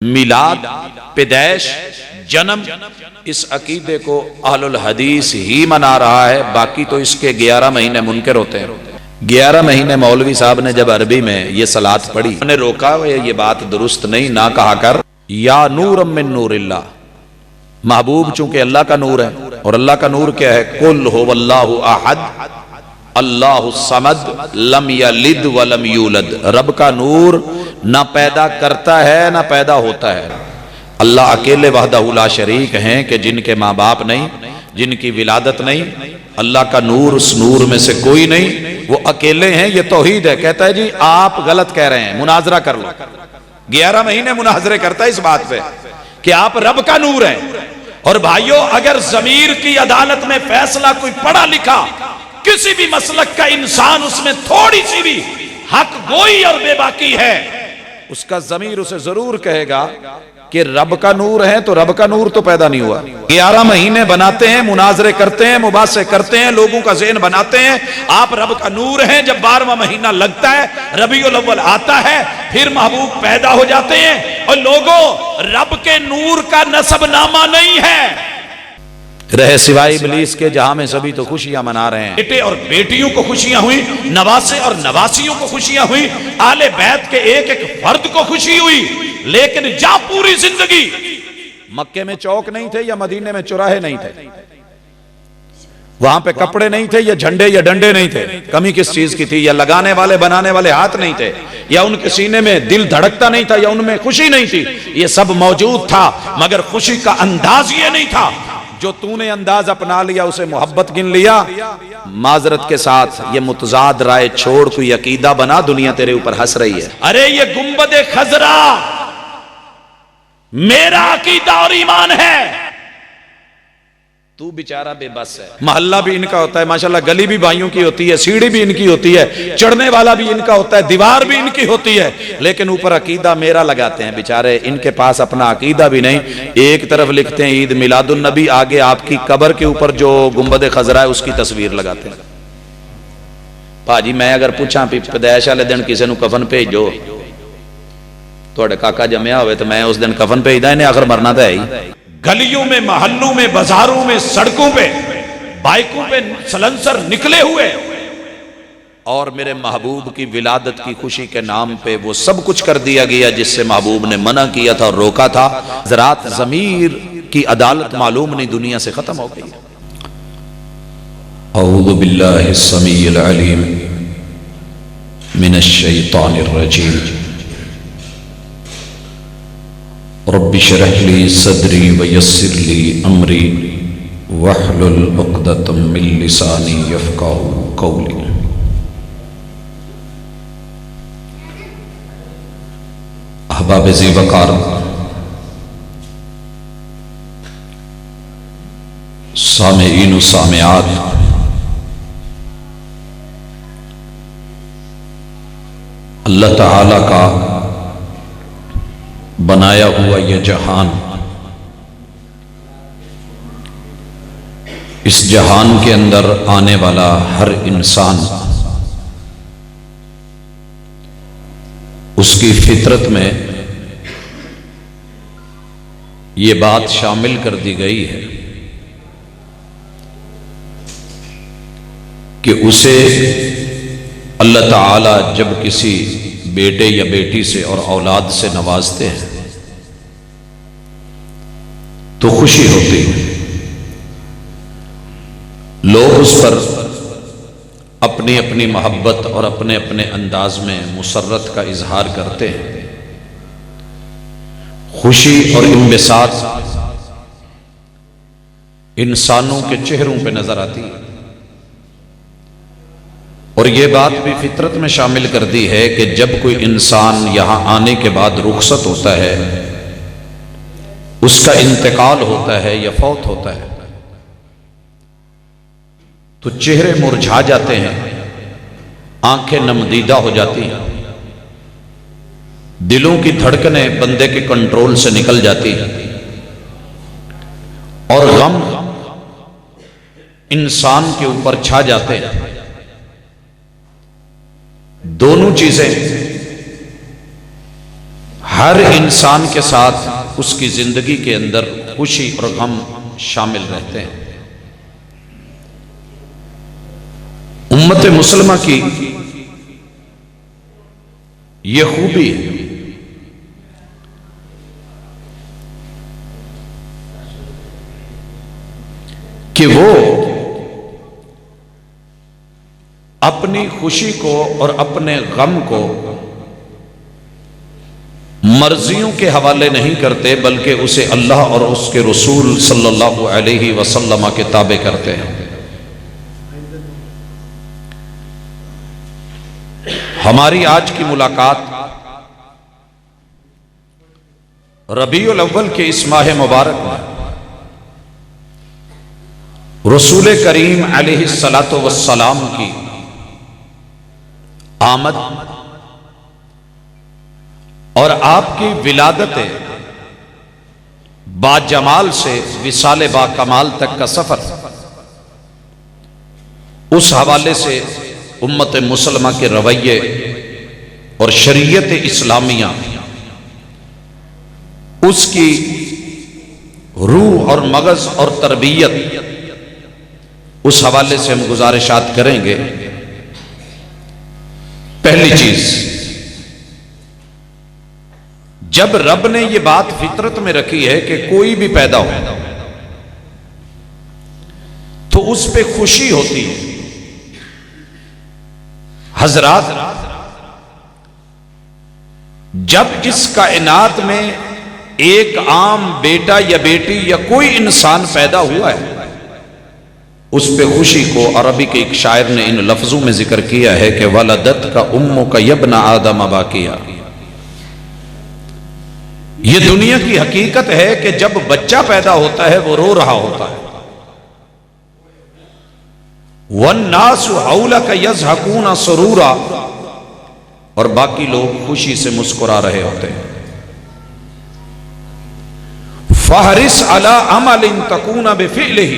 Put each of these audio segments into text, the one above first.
میلاد، پیدائش، جنم، اس عقیدے کو اہل الحدیث ہی منا رہا ہے، باقی تو اس کے 11 مہینے منکر ہوتے ہیں۔ 11 مہینے مولوی صاحب نے جب عربی میں یہ صلاۃ پڑھی، انہوں نے روکا یہ بات درست نہیں، نہ کہا کر یا نور من نور اللہ، محبوب چونکہ اللہ کا نور ہے، اور اللہ کا نور کیا ہے؟ قل هو اللہ احد اللہ الصمد لم یلد ولم یولد۔ رب کا نور نہ پیدا کرتا ہے نہ پیدا ہوتا ہے، اللہ اکیلے وحدہ لا شریک ہیں کہ جن کے ماں باپ نہیں، جن کی ولادت نہیں، اللہ کا نور اس نور میں سے کوئی نہیں، وہ اکیلے ہیں۔ یہ توحید ہے۔ کہتا ہے جی آپ غلط کہہ رہے ہیں، مناظرہ کر لو۔ 11 مہینے مناظرے کرتا ہے اس بات پہ کہ آپ رب کا نور ہیں۔ اور بھائیو، اگر ضمیر کی عدالت میں فیصلہ کوئی پڑھا لکھا کسی بھی مسلک کا انسان اس میں تھوڑی سی بھی حق گوئی اور بے باکی ہے، اس کا ضمیر اسے ضرور کہے گا کہ رب کا نور ہے تو رب کا نور تو پیدا نہیں ہوا۔ 11 مہینے بناتے ہیں، مناظرے کرتے ہیں، مباحثے کرتے ہیں، لوگوں کا ذہن بناتے ہیں آپ رب کا نور ہیں۔ جب 12واں مہینہ لگتا ہے، ربیع الاول آتا ہے، پھر محبوب پیدا ہو جاتے ہیں، اور لوگوں رب کے نور کا نسب نامہ نہیں ہے، رہے سوائے ابلیس کے جہاں میں سبھی تو خوشیاں منا رہے ہیں۔ بیٹے اور بیٹیوں کو خوشیاں ہوئی، نواسے اور نواسیوں کو خوشیاں ہوئی، آل بیت کے ایک ایک فرد کو خوشی ہوئی، لیکن جا پوری زندگی مکے میں چوک نہیں تھے یا مدینے میں چوراہے نہیں تھے، وہاں پہ کپڑے نہیں تھے یا جھنڈے یا ڈنڈے نہیں تھے، کمی کس چیز کی تھی؟ یا لگانے والے بنانے والے ہاتھ نہیں تھے، یا ان کے سینے میں دل دھڑکتا نہیں تھا، یا ان میں خوشی نہیں تھی۔ یہ سب موجود تھا، مگر خوشی کا انداز یہ نہیں تھا۔ جو تو نے انداز اپنا لیا اسے محبت گن لیا۔ معذرت کے ساتھ یہ متضاد رائے چھوڑ کوئی عقیدہ بنا، دنیا تیرے اوپر ہنس رہی ہے۔ ارے یہ گنبد خضرا میرا عقیدہ اور ایمان ہے، تو بیچارہ بے بس ہے۔ محلہ بھی ان کا ہوتا ہے، ماشاءاللہ گلی بھی بھائیوں کی ہوتی ہے، سیڑھی بھی ان کی ہوتی ہے، چڑھنے والا بھی ان کا ہوتا ہے، دیوار بھی ان کی ہوتی ہے، لیکن اوپر عقیدہ میرا لگاتے ہیں بیچارے۔ ان کے پاس اپنا عقیدہ بھی نہیں۔ ایک طرف لکھتے ہیں عید میلاد النبی، آگے آپ کی قبر کے اوپر جو گنبد خضرا ہے اس کی تصویر لگاتے ہیں۔ بھاجی میں اگر پوچھاں پیدائش والے دن کسی نو کفن بھیجو، تھوڑے کاکا جمیا ہوئے تو میں اس دن کفن بھیجدا، انہیں آخر مرنا تو ہے ہی۔ گلیوں میں، محلوں میں، بازاروں میں، سڑکوں پہ، بائکوں پہ سلنسر نکلے ہوئے، اور میرے محبوب کی ولادت کی خوشی کے نام پہ وہ سب کچھ کر دیا گیا جس سے محبوب نے منع کیا تھا اور روکا تھا۔ ذرات ضمیر کی عدالت معلوم نہیں، دنیا سے ختم ہو گئی۔ اعوذ باللہ السمیع العلیم من الشیطان الرجیم، رب اشرح لی صدری ویسر لی امری واحلل عقدۃ من لسانی یفقہوا قولی۔ احباب ذی وقار، سامعین و سامعات، اللہ تعالی کا بنایا ہوا یہ جہان، اس جہان کے اندر آنے والا ہر انسان، اس کی فطرت میں یہ بات شامل کر دی گئی ہے کہ اسے اللہ تعالی جب کسی بیٹے یا بیٹی سے اور اولاد سے نوازتے ہیں تو خوشی ہوتی ہے، لوگ اس پر اپنی اپنی محبت اور اپنے اپنے انداز میں مسرت کا اظہار کرتے ہیں۔ خوشی اور انبساط انسانوں کے چہروں پہ نظر آتی ہے، اور یہ بات بھی فطرت میں شامل کر دی ہے کہ جب کوئی انسان یہاں آنے کے بعد رخصت ہوتا ہے، اس کا انتقال ہوتا ہے یا فوت ہوتا ہے، تو چہرے مرجھا جاتے ہیں، آنکھیں نمدیدہ ہو جاتی ہیں، دلوں کی دھڑکنیں بندے کے کنٹرول سے نکل جاتی ہیں، اور غم انسان کے اوپر چھا جاتے ہیں۔ دونوں چیزیں ہر انسان کے ساتھ اس کی زندگی کے اندر خوشی اور غم شامل رہتے ہیں۔ امت مسلمہ کی یہ خوبی ہے کہ وہ اپنی خوشی کو اور اپنے غم کو مرضیوں کے حوالے نہیں کرتے، بلکہ اسے اللہ اور اس کے رسول صلی اللہ علیہ وسلم کے تابع کرتے ہیں۔ ہماری آج کی ملاقات ربیع الاول کے اس ماہ مبارک میں رسول کریم علیہ الصلاۃ والسلام کی آمد اور آپ کی ولادت با جمال سے وصال با کمال تک کا سفر، اس حوالے سے امت مسلمہ کے رویے اور شریعت اسلامیہ، اس کی روح اور مغز اور تربیت، اس حوالے سے ہم گزارشات کریں گے۔ پہلی چیز، جب رب نے یہ بات فطرت میں رکھی ہے کہ کوئی بھی پیدا ہو تو اس پہ خوشی ہوتی ہے۔ حضرات، جب اس کائنات میں ایک عام بیٹا یا بیٹی یا کوئی انسان پیدا ہوا ہے، اس پہ خوشی کو عربی کے ایک شاعر نے ان لفظوں میں ذکر کیا ہے کہ ولدت کا امو کا یبن آدم باقیہ۔ یہ دنیا کی حقیقت ہے کہ جب بچہ پیدا ہوتا ہے وہ رو رہا ہوتا ہے۔ والناس حولک یضحکون سرورا، اور باقی لوگ خوشی سے مسکرا رہے ہوتے ہیں۔ فاحرص علی عمل تکون بفعلہ،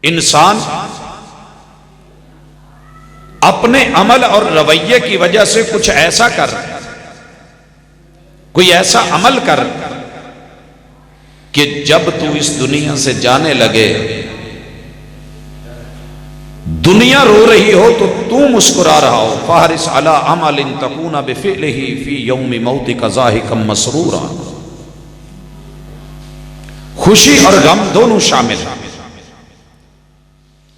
انسان اپنے عمل اور رویے کی وجہ سے کچھ ایسا کر، کوئی ایسا عمل کر کہ جب تو اس دنیا سے جانے لگے، دنیا رو رہی ہو تو مسکرا رہا ہو۔ فاحرص علی عمل تکون بفعلہ فی یوم موتک ضاحکا مسرورا، خوشی اور غم دونوں شامل ہیں۔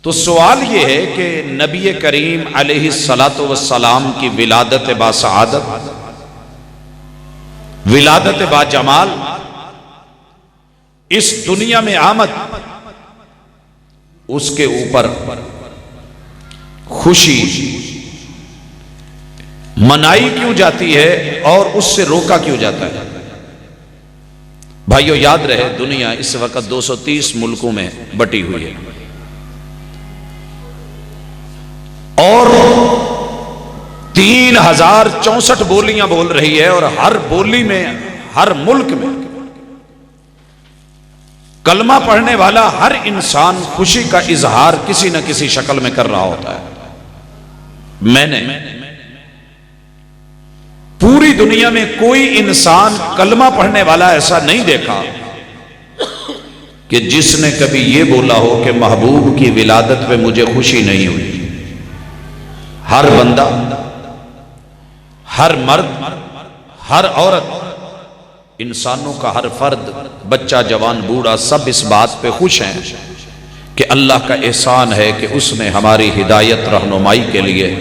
تو سوال یہ ہے کہ نبی کریم علیہ الصلاۃ والسلام کی ولادت با سعادت، ولادت با جمال، اس دنیا میں آمد، اس کے اوپر خوشی منائی کیوں جاتی ہے اور اس سے روکا کیوں جاتا ہے؟ بھائیو یاد رہے، دنیا اس وقت 230 ملکوں میں بٹی ہوئی ہے، اور 3064 بولیاں بول رہی ہے، اور ہر بولی میں، ہر ملک میں کلمہ پڑھنے والا ہر انسان خوشی کا اظہار کسی نہ کسی شکل میں کر رہا ہوتا ہے۔ میں نے پوری دنیا میں کوئی انسان کلمہ پڑھنے والا ایسا نہیں دیکھا کہ جس نے کبھی یہ بولا ہو کہ محبوب کی ولادت پہ مجھے خوشی نہیں ہوئی۔ ہر بندہ، ہر مرد، ہر عورت، انسانوں کا ہر فرد، بچہ، جوان، بوڑھا، سب اس بات پہ خوش ہیں کہ اللہ کا احسان ہے کہ اس نے ہماری ہدایت، رہنمائی کے لیے،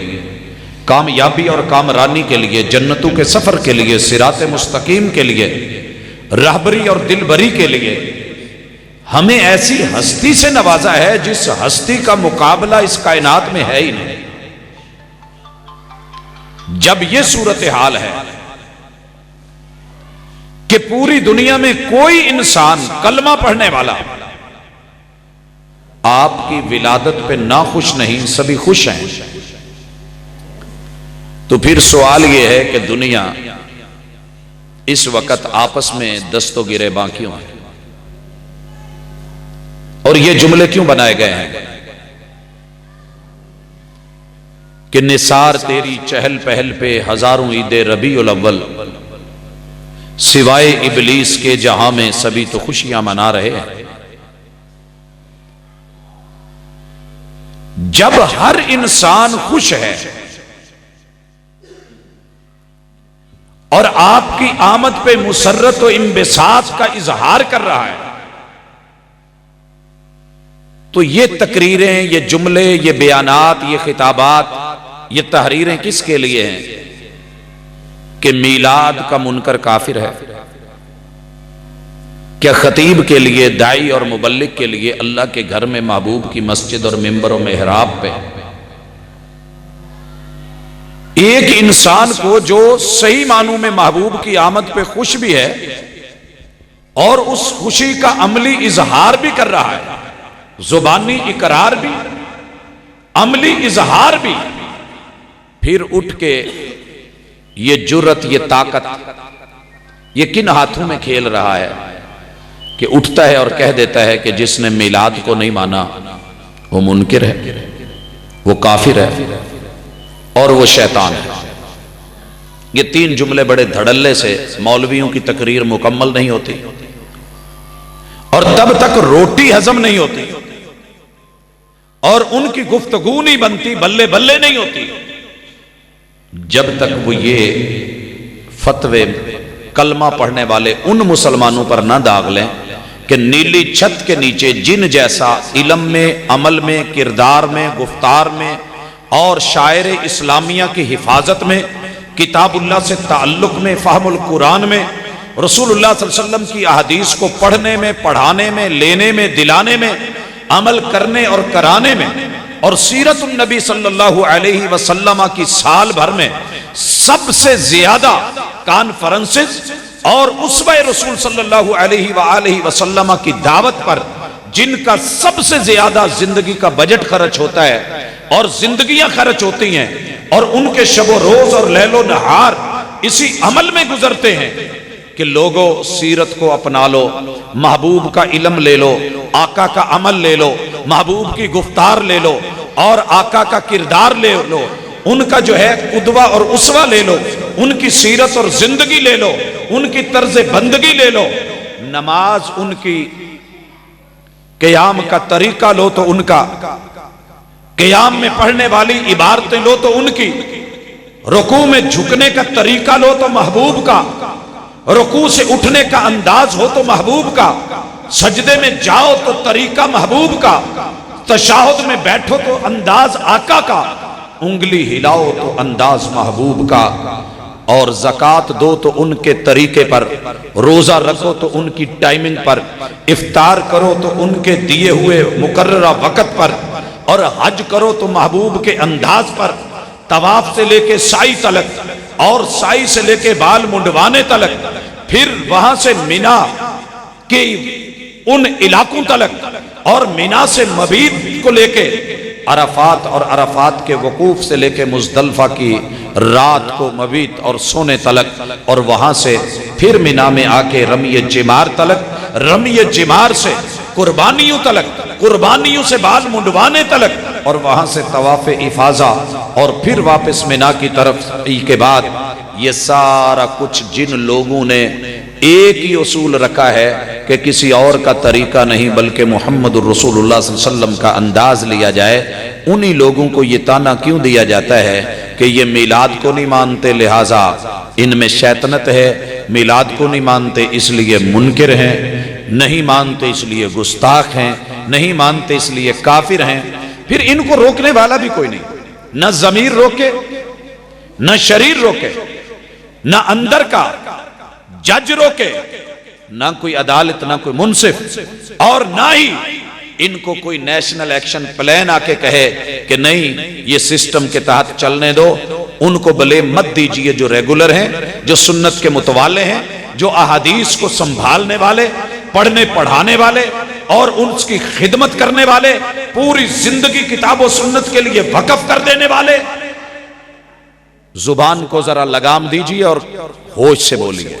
کامیابی اور کامرانی کے لیے، جنتوں کے سفر کے لیے، صراط مستقیم کے لیے، رہبری اور دلبری کے لیے ہمیں ایسی ہستی سے نوازا ہے جس ہستی کا مقابلہ اس کائنات میں ہے ہی نہیں۔ جب یہ صورتحال ہے کہ پوری دنیا میں کوئی انسان کلمہ پڑھنے والا آپ کی ولادت پہ ناخوش نہیں، سبھی خوش ہیں، تو پھر سوال یہ ہے کہ دنیا اس وقت آپس میں دست و گریباں کیوں ہیں، اور یہ جملے کیوں بنائے گئے ہیں کہ نثار تیری چہل پہل پہ ہزاروں عید ربیع الاول، سوائے ابلیس کے جہاں میں سبھی تو خوشیاں منا رہے ہیں۔ جب ہر انسان خوش ہے اور آپ کی آمد پہ مسرت و انبساط کا اظہار کر رہا ہے، تو یہ تقریریں، یہ جملے، یہ بیانات، یہ خطابات، یہ تحریریں کس کے لیے ہیں؟ کہ میلاد کا منکر کافر ہے؟ کیا خطیب کے لیے، داعی اور مبلغ کے لیے اللہ کے گھر میں محبوب کی مسجد اور ممبر و محراب پہ ایک انسان کو جو صحیح معنوں میں محبوب کی آمد پہ خوش بھی ہے اور اس خوشی کا عملی اظہار بھی کر رہا ہے، زبانی اقرار بھی، عملی اظہار بھی، پھر اٹھ کے یہ جرت، یہ طاقت، یہ کن ہاتھوں میں کھیل رہا ہے کہ اٹھتا ہے اور کہہ دیتا ہے کہ جس نے میلاد کو نہیں مانا وہ منکر ہے، وہ کافر ہے اور وہ شیطان ہے۔ یہ تین جملے بڑے دھڑلے سے مولویوں کی تقریر مکمل نہیں ہوتی اور تب تک روٹی ہضم نہیں ہوتی اور ان کی گفتگو نہیں بنتی، بلے بلے نہیں ہوتی، جب تک وہ یہ فتوے کلمہ پڑھنے والے ان مسلمانوں پر نہ داغ لیں کہ نیلی چھت کے نیچے جن جیسا علم میں، عمل میں، کردار میں، گفتار میں اور شاعر اسلامیہ کی حفاظت میں، کتاب اللہ سے تعلق میں، فہم القرآن میں، رسول اللہ صلی اللہ علیہ وسلم کی احادیث کو پڑھنے میں، پڑھانے میں، لینے میں، دلانے میں، عمل کرنے اور کرانے میں، اور سیرت النبی صلی اللہ علیہ وسلم کی سال بھر میں سب سے زیادہ کانفرنسز اور اسوہ رسول صلی اللہ علیہ وآلہ وسلم کی دعوت پر جن کا سب سے زیادہ زندگی کا بجٹ خرچ ہوتا ہے اور زندگیاں خرچ ہوتی ہیں اور ان کے شب و روز اور لیل و نہار اسی عمل میں گزرتے ہیں کہ لوگوں سیرت کو اپنا لو، محبوب کا علم لے لو، آقا کا عمل لے لو، محبوب کی گفتار لے لو اور آقا کا کردار لے لو، ان کا جو ہے قدوہ اور اسوہ لے لو، ان کی سیرت اور زندگی لے لو، ان کی طرز بندگی لے لو، نماز ان کی، قیام کا طریقہ لو تو ان کا، قیام میں پڑھنے والی عبارتیں لو تو ان کی، رکوع میں جھکنے کا طریقہ لو تو محبوب کا، رکوع سے اٹھنے کا انداز ہو تو محبوب کا، سجدے میں جاؤ تو طریقہ محبوب کا، تشہد میں بیٹھو تو انداز آقا کا، انگلی ہلاؤ تو انداز محبوب کا، اور زکوٰۃ دو تو ان کے طریقے پر، روزہ رکھو تو ان کی ٹائمنگ پر، افطار کرو تو ان کے دیے ہوئے مقررہ وقت پر، اور حج کرو تو محبوب کے انداز پر، طواف سے لے کے سعی تلک اور سعی سے لے کے بال منڈوانے تلک، پھر وہاں سے مینا کے ان علاقوں تلک اور مینا سے مبیت کو لے کے عرفات اور عرفات کے وقوف سے لے کے مزدلفہ کی رات کو مبیت اور سونے تلک، اور وہاں سے پھر مینا میں آ کے رمی جمار تلک، رمی جمار سے قربانیوں تلک، قربانیوں سے بال منڈوانے تلک، اور وہاں سے طواف افاضہ اور پھر واپس مینا کی طرف کے بعد یہ سارا کچھ جن لوگوں نے ایک ہی اصول رکھا ہے کہ کسی اور کا طریقہ نہیں بلکہ محمد الرسول اللہ صلی اللہ علیہ وسلم کا انداز لیا جائے، انہی لوگوں کو یہ تانا کیوں دیا جاتا ہے کہ یہ میلاد کو نہیں مانتے لہٰذا ان میں شیطنت ہے، میلاد کو نہیں مانتے اس لیے منکر ہیں، نہیں مانتے اس لیے گستاخ ہیں، نہیں مانتے اس لیے کافر ہیں۔ پھر ان کو روکنے والا بھی کوئی نہیں، نہ ضمیر روکے، نہ شریر روکے، نہ اندر کا جج روکے، نہ کوئی عدالت، نہ کوئی منصف، اور نہ ہی ان کو کوئی نیشنل ایکشن پلان آ کے کہے کہ نہیں یہ سسٹم کے تحت چلنے دو۔ ان کو بلے مت دیجئے جو ریگولر ہیں، جو سنت کے متوالے ہیں، جو احادیث کو سنبھالنے والے، پڑھنے پڑھانے والے اور ان کی خدمت کرنے والے، پوری زندگی کتاب و سنت کے لیے وقف کر دینے والے۔ زبان کو ذرا لگام دیجئے اور ہوش سے بولیے۔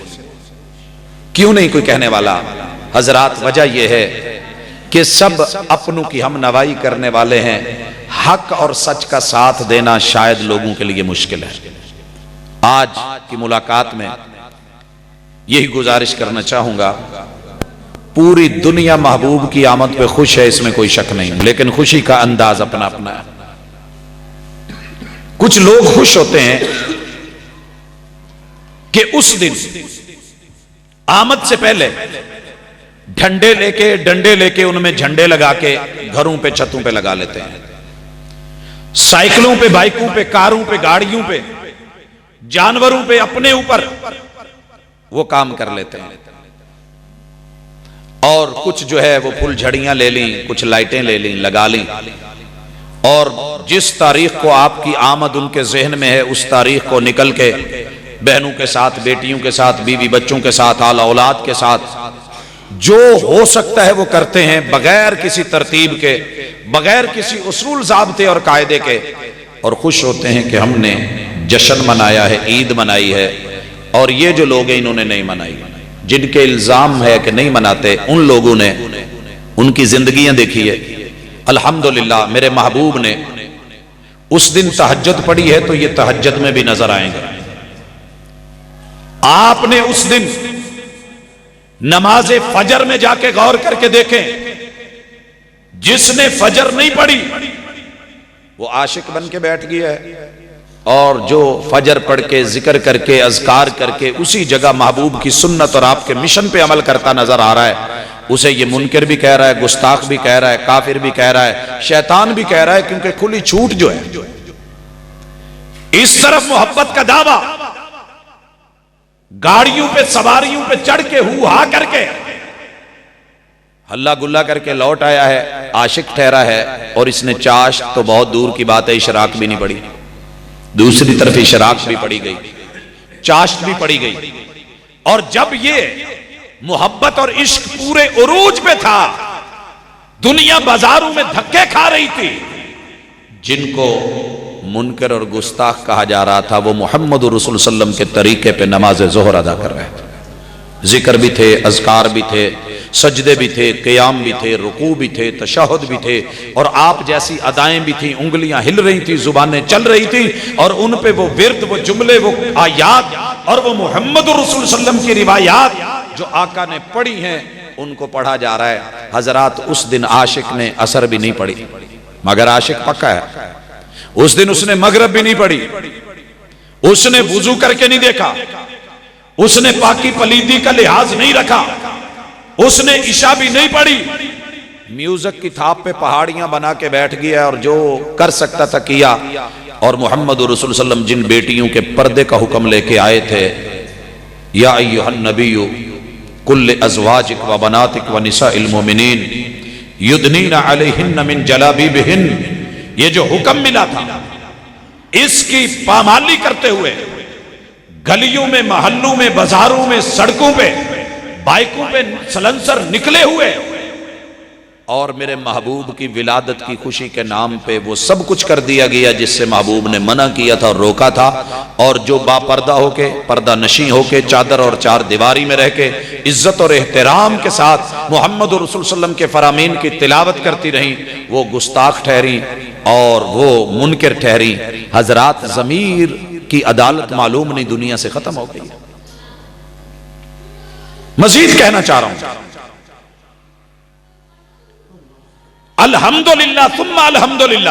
کیوں نہیں کوئی کہنے والا؟ حضرات وجہ یہ ہے کہ سب اپنوں کی ہم نوائی کرنے والے ہیں، حق اور سچ کا ساتھ دینا شاید لوگوں کے لیے مشکل ہے۔ آج کی ملاقات میں یہی گزارش کرنا چاہوں گا، پوری دنیا محبوب کی آمد پہ خوش ہے، اس میں کوئی شک نہیں، لیکن خوشی کا انداز اپنا اپنا ہے۔ کچھ لوگ خوش ہوتے ہیں کہ اس دن آمد سے پہلے ڈنڈے لے کے ان میں جھنڈے لگا کے گھروں پہ چھتوں پہ لگا لیتے ہیں، سائیکلوں پہ، بائکوں پہ، کاروں پہ، گاڑیوں پہ، جانوروں پہ، اپنے اوپر وہ کام کر لیتے ہیں۔ اور کچھ جو ہے وہ پھول جھڑیاں لے لیں، کچھ لائٹیں لے لیں، لگا لیں، اور جس تاریخ کو آپ کی آمد ان کے ذہن میں ہے اس تاریخ کو نکل کے بہنوں کے ساتھ، بیٹیوں کے ساتھ، بیوی بچوں کے ساتھ، آل اولاد کے ساتھ جو ہو سکتا ہے وہ کرتے ہیں، بغیر کسی ترتیب کے، بغیر کسی اصول ضابطے اور قاعدے کے، اور خوش ہوتے ہیں کہ ہم نے جشن منایا ہے، عید منائی ہے۔ اور یہ جو لوگ ہیں انہوں نے نہیں منائی، جن کے الزام ہے کہ نہیں مناتے، ان لوگوں نے ان کی زندگیاں دیکھی ہے۔ الحمدللہ میرے محبوب نے اس دن تہجد پڑھی ہے تو یہ تہجد میں بھی نظر آئیں گے۔ آپ نے اس دن نماز فجر میں جا کے غور کر کے دیکھیں، جس نے فجر نہیں پڑھی وہ عاشق بن کے بیٹھ گیا ہے، اور جو فجر پڑھ کے ذکر کر کے اذکار کر کے اسی جگہ محبوب کی سنت اور آپ کے مشن پہ عمل کرتا نظر آ رہا ہے، اسے یہ منکر بھی کہہ رہا ہے، گستاخ بھی کہہ رہا ہے، کافر بھی کہہ رہا ہے، شیطان بھی کہہ رہا ہے، کیونکہ کھلی چھوٹ جو ہے اس طرف محبت کا دعویٰ، گاڑیوں پہ سواریوں پہ چڑھ کے ہوا کر کے ہلا گلا کر کے لوٹ آیا ہے، عاشق ٹھہرا ہے، اور اس نے چاشت تو بہت دور کی بات ہے، اشراق بھی نہیں پڑی، دوسری طرف اشراق بھی پڑی گئی، چاشت بھی پڑی گئی۔ اور جب یہ محبت اور عشق پورے عروج پہ تھا، دنیا بازاروں میں دھکے کھا رہی تھی، جن کو منکر اور گستاخ کہا جا رہا تھا وہ محمد رسول صلی اللہ علیہ وسلم کے طریقے پہ نماز ظہر ادا کر رہے تھے، ذکر بھی تھے، اذکار بھی تھے، سجدے بھی تھے، قیام بھی تھے، رکوع بھی تھے، تشہد بھی تھے، اور آپ جیسی ادائیں بھی تھیں، انگلیاں ہل رہی تھیں، زبانیں چل رہی تھیں، اور ان پہ وہ ورد، وہ جملے، وہ آیات اور وہ محمد رسول صلی اللہ علیہ وسلم کی روایات جو آقا نے پڑھی ہیں ان کو پڑھا جا رہا ہے۔ حضرات اس دن عاشق نے عصر بھی نہیں پڑھی، مگر عاشق پکا ہے، اس دن اس نے مغرب بھی نہیں پڑھی، اس نے وضو کر کے نہیں دیکھا، اس نے پاکی پلیدی کا لحاظ نہیں رکھا، اس نے عشاء بھی نہیں پڑھی، میوزک کی تھاپ پہ پہاڑیاں بنا کے بیٹھ گیا اور جو کر سکتا تھا کیا۔ اور محمد رسول صلی اللہ علیہ وسلم جن بیٹیوں کے پردے کا حکم لے کے آئے تھے، یا ایھا النبی کل ازواجک و بناتک و نساء المؤمنین یدنین علیہن من جلابیبہن، یہ جو حکم ملا تھا اس کی پامالی کرتے ہوئے گلیوں میں، محلوں میں، بازاروں میں، سڑکوں پہ، بائکوں پہ سلنسر نکلے ہوئے، اور میرے محبوب کی ولادت کی خوشی کے نام پہ وہ سب کچھ کر دیا گیا جس سے محبوب نے منع کیا تھا اور روکا تھا۔ اور جو با پردہ ہو کے، پردہ نشیں ہو کے، چادر اور چار دیواری میں رہ کے عزت اور احترام کے ساتھ محمد رسول صلی اللہ علیہ وسلم کے فرامین کی تلاوت کرتی رہیں، وہ گستاخ ٹھہری اور وہ منکر ٹھہری۔ حضرات ضمیر کی عدالت معلوم نہیں دنیا سے ختم ہو گئی۔ مزید کہنا چاہ رہا ہوں، الحمدللہ ثم الحمدللہ،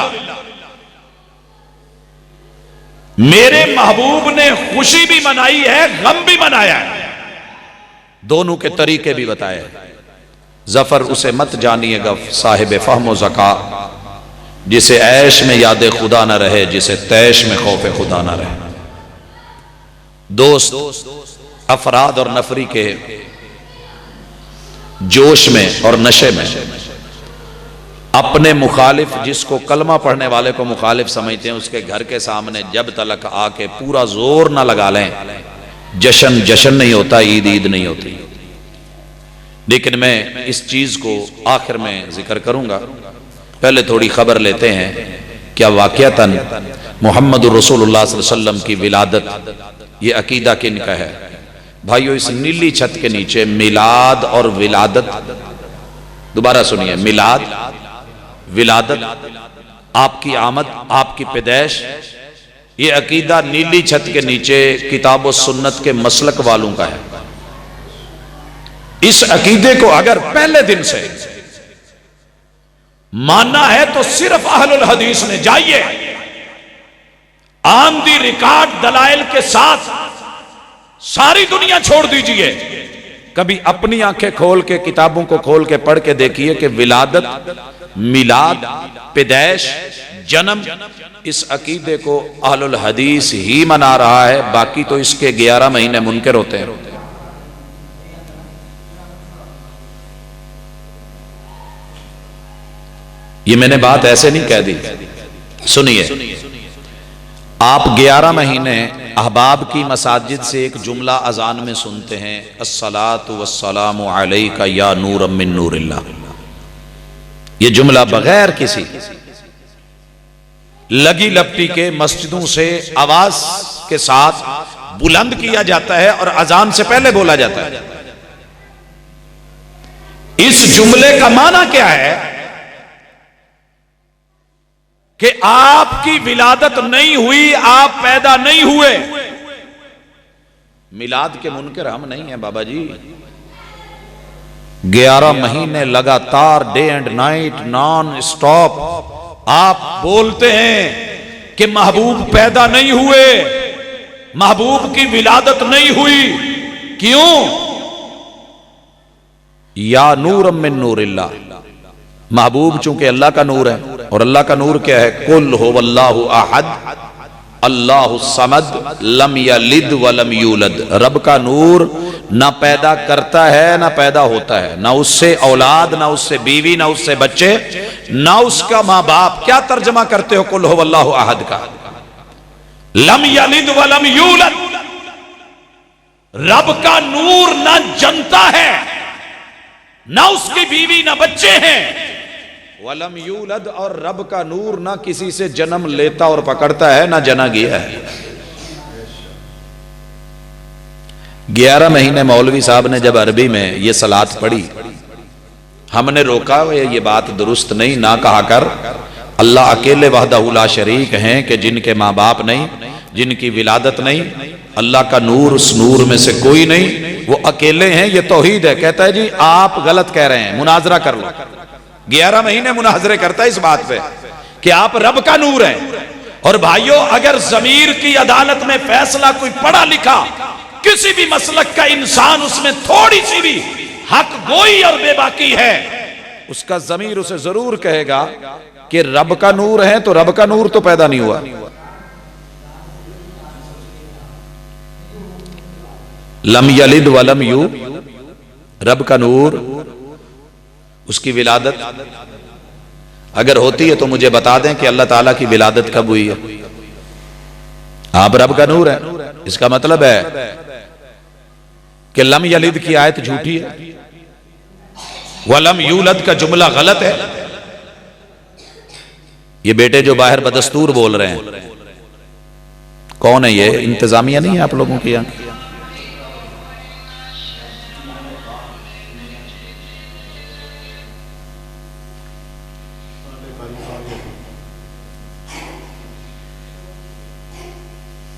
میرے محبوب نے خوشی بھی منائی ہے، غم بھی منایا ہے، دونوں کے طریقے بھی بتائے ہیں۔ ظفر اسے مت جانیے گا صاحب فہم و ذکا، جسے عیش میں یاد خدا نہ رہے، جسے تیش میں خوف خدا نہ رہے۔ دوست افراد اور نفری کے جوش میں اور نشے میں اپنے مخالف، جس کو کلمہ پڑھنے والے کو مخالف سمجھتے ہیں، اس کے گھر کے سامنے جب تلک آ کے پورا زور نہ لگا لیں، جشن جشن نہیں ہوتا، عید عید نہیں ہوتی۔ لیکن میں اس چیز کو آخر میں ذکر کروں گا، پہلے تھوڑی خبر لیتے ہیں، کیا واقعتاً محمد رسول اللہ صلی اللہ علیہ وسلم کی ولادت یہ عقیدہ کن کا ہے؟ بھائیو، اس نیلی چھت کے نیچے میلاد اور ولادت دوبارہ سنیے، میلاد، ولادت، آپ کی آمد، آپ کی پیدائش، یہ عقیدہ نیلی چھت کے نیچے کتاب و سنت کے مسلک والوں کا ہے۔ اس عقیدے کو اگر پہلے دن سے ماننا ہے تو صرف اہل الحدیث نے، جائیے آن دی ریکارڈ دلائل کے ساتھ ساری دنیا چھوڑ دیجئے، کبھی اپنی آنکھیں کھول کے کتابوں کو کھول کے پڑھ کے دیکھیے کہ ولادت، میلاد، پیدائش، جنم، اس عقیدے کو اہل الحدیث ہی منا رہا ہے، باقی تو اس کے 11 مہینے منکر ہوتے ہیں۔ یہ میں نے بات ایسے نہیں کہہ دی، سنیے، آپ 11 مہینے احباب کی مساجد سے ایک جملہ اذان میں سنتے ہیں، الصلاۃ والسلام علیک یا نور من نور اللہ۔ یہ جملہ بغیر کسی لگی لپٹی کے مسجدوں سے آواز کے ساتھ بلند کیا جاتا ہے اور اذان سے پہلے بولا جاتا ہے۔ اس جملے کا معنی کیا ہے کہ آپ کی ولادت نہیں ہوئی، آپ پیدا نہیں ہوئے۔ میلاد کے منکر ہم نہیں ہیں بابا جی۔ 11 مہینے لگاتار day and night non stop آپ بولتے ہیں کہ محبوب پیدا نہیں ہوئے، محبوب کی ولادت نہیں ہوئی، کیوں؟ یا نور من نور اللہ، محبوب چونکہ اللہ کا نور ہے، اور اللہ کا نور کیا ہے؟ قل هو اللہ احد اللہ الصمد لم یلد ولم یولد۔ رب کا نور نہ پیدا کرتا ہے نہ پیدا ہوتا ہے، نہ اس سے اولاد، نہ اس سے بیوی، نہ اس سے بچے، نہ اس کا ماں باپ۔ کیا ترجمہ کرتے ہو قل هو اللہ احد کا؟ لم یلد ولم یولد۔ رب کا نور نہ جنتا ہے، نہ اس کی بیوی نہ بچے ہیں، ولم یولد، اور رب کا نور نہ کسی سے جنم لیتا اور پکڑتا ہے، نہ جنا گیا ہے۔ 11 مہینے مولوی صاحب نے جب عربی میں یہ صلاۃ پڑھی، ہم نے روکا یہ بات درست نہیں، نہ کہا کر اللہ اکیلے وحدہ لا شریک ہیں کہ جن کے ماں باپ نہیں، جن کی ولادت نہیں، اللہ کا نور اس نور میں سے کوئی نہیں، وہ اکیلے ہیں، یہ توحید ہے۔ کہتا ہے جی آپ غلط کہہ رہے ہیں، مناظرہ کر لو۔ 11 مہینے مناظرے کرتا ہے اس بات پہ کہ آپ رب کا نور ہیں۔ اور بھائیوں، اگر ضمیر کی عدالت میں فیصلہ کوئی پڑھا لکھا کسی بھی مسلک کا انسان اس میں تھوڑی سی بھی حق گوئی اور بے باکی ہے، اس کا ضمیر اسے ضرور کہے گا کہ رب کا نور ہے تو رب کا نور تو پیدا نہیں ہوا۔ لم یلد ولم یولد، رب کا نور، اس کی ولادت اگر ہوتی ہے تو مجھے بتا دیں کہ اللہ تعالیٰ کی ولادت کب ہوئی ہے۔ آپ رب کا نور ہے، اس کا مطلب ہے کہ لم یلد کی آیت جھوٹی ہے، ولم یولد کا جملہ غلط ہے۔ یہ بیٹے جو باہر بدستور بول رہے ہیں، کون ہے یہ؟ انتظامیہ نہیں ہے آپ لوگوں کی یہاں؟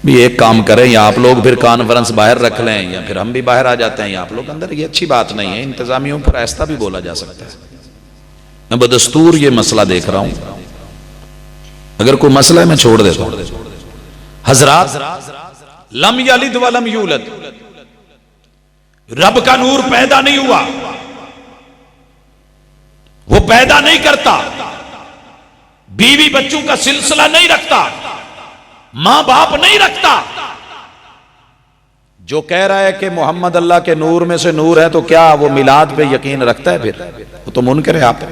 بھی ایک کام کریں، یا آپ لوگ پھر کانفرنس باہر رکھ لیں، یا پھر ہم بھی باہر آ جاتے ہیں، یا آپ لوگ اندر۔ یہ اچھی بات نہیں ہے، انتظامیوں پر ایسا بھی بولا جا سکتا ہے۔ میں بدستور یہ مسئلہ دیکھ رہا ہوں، اگر کوئی مسئلہ ہے میں چھوڑ دیتا ہوں۔ حضرات، لم یلد ولم یولد، رب کا نور پیدا نہیں ہوا، وہ پیدا نہیں کرتا، بیوی بچوں کا سلسلہ نہیں رکھتا، ماں باپ نہیں رکھتا۔ جو کہہ رہا ہے کہ محمد اللہ کے نور میں سے نور ہے، تو کیا وہ میلاد پہ یقین رکھتا ہے؟ پھر وہ تو منکر ہے۔ آپ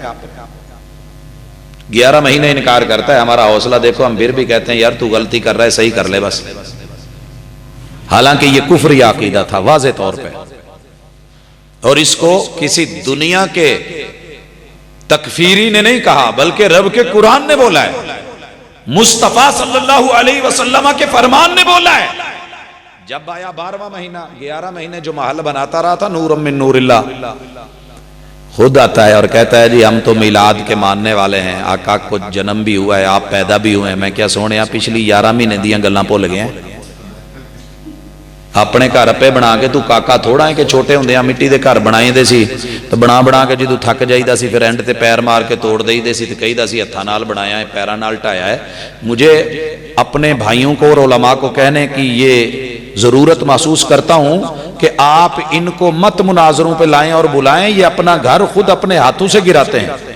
11 مہینے انکار کرتا ہے، ہمارا حوصلہ دیکھو، ہم پھر بھی کہتے ہیں یار تو غلطی کر رہا ہے، صحیح کر لے بس۔ حالانکہ یہ کفری عقیدہ تھا واضح طور پہ، اور اس کو کسی دنیا کے تکفیری نے نہیں کہا، بلکہ رب کے قرآن نے بولا ہے، مصطفیٰ صلی اللہ علیہ وسلم کے فرمان نے بولا ہے۔ جب آیا 12واں مہینہ، 11 مہینے جو محل بناتا رہا تھا نور من نور اللہ، خود آتا ہے اور کہتا ہے جی ہم تو میلاد کے ماننے والے ہیں، آقا کو جنم بھی ہوا ہے، آپ پیدا بھی ہوئے ہیں۔ میں کیا سونے پچھلی 11 مہینے دیاں گلاں بھول گئے ہیں؟ اپنے گھر پہ بنا کے تو کاکا تھوڑا ہے کہ چھوٹے ہوندے مٹی دے گھر بنائے دے سی تو بنا کے جدو تھک جائیدا سی پھر اینڈ تے پیر مار کے توڑ دئی دے سی تے کہیدا سی ہتھاں نال بنایا ہے، پیراں نال ٹھایا ہے۔ مجھے اپنے بھائیوں کو اور علماء کو کہنے کی یہ ضرورت محسوس کرتا ہوں کہ آپ ان کو مت مناظروں پہ لائیں اور بلائیں، یہ اپنا گھر خود اپنے ہاتھوں سے گراتے ہیں۔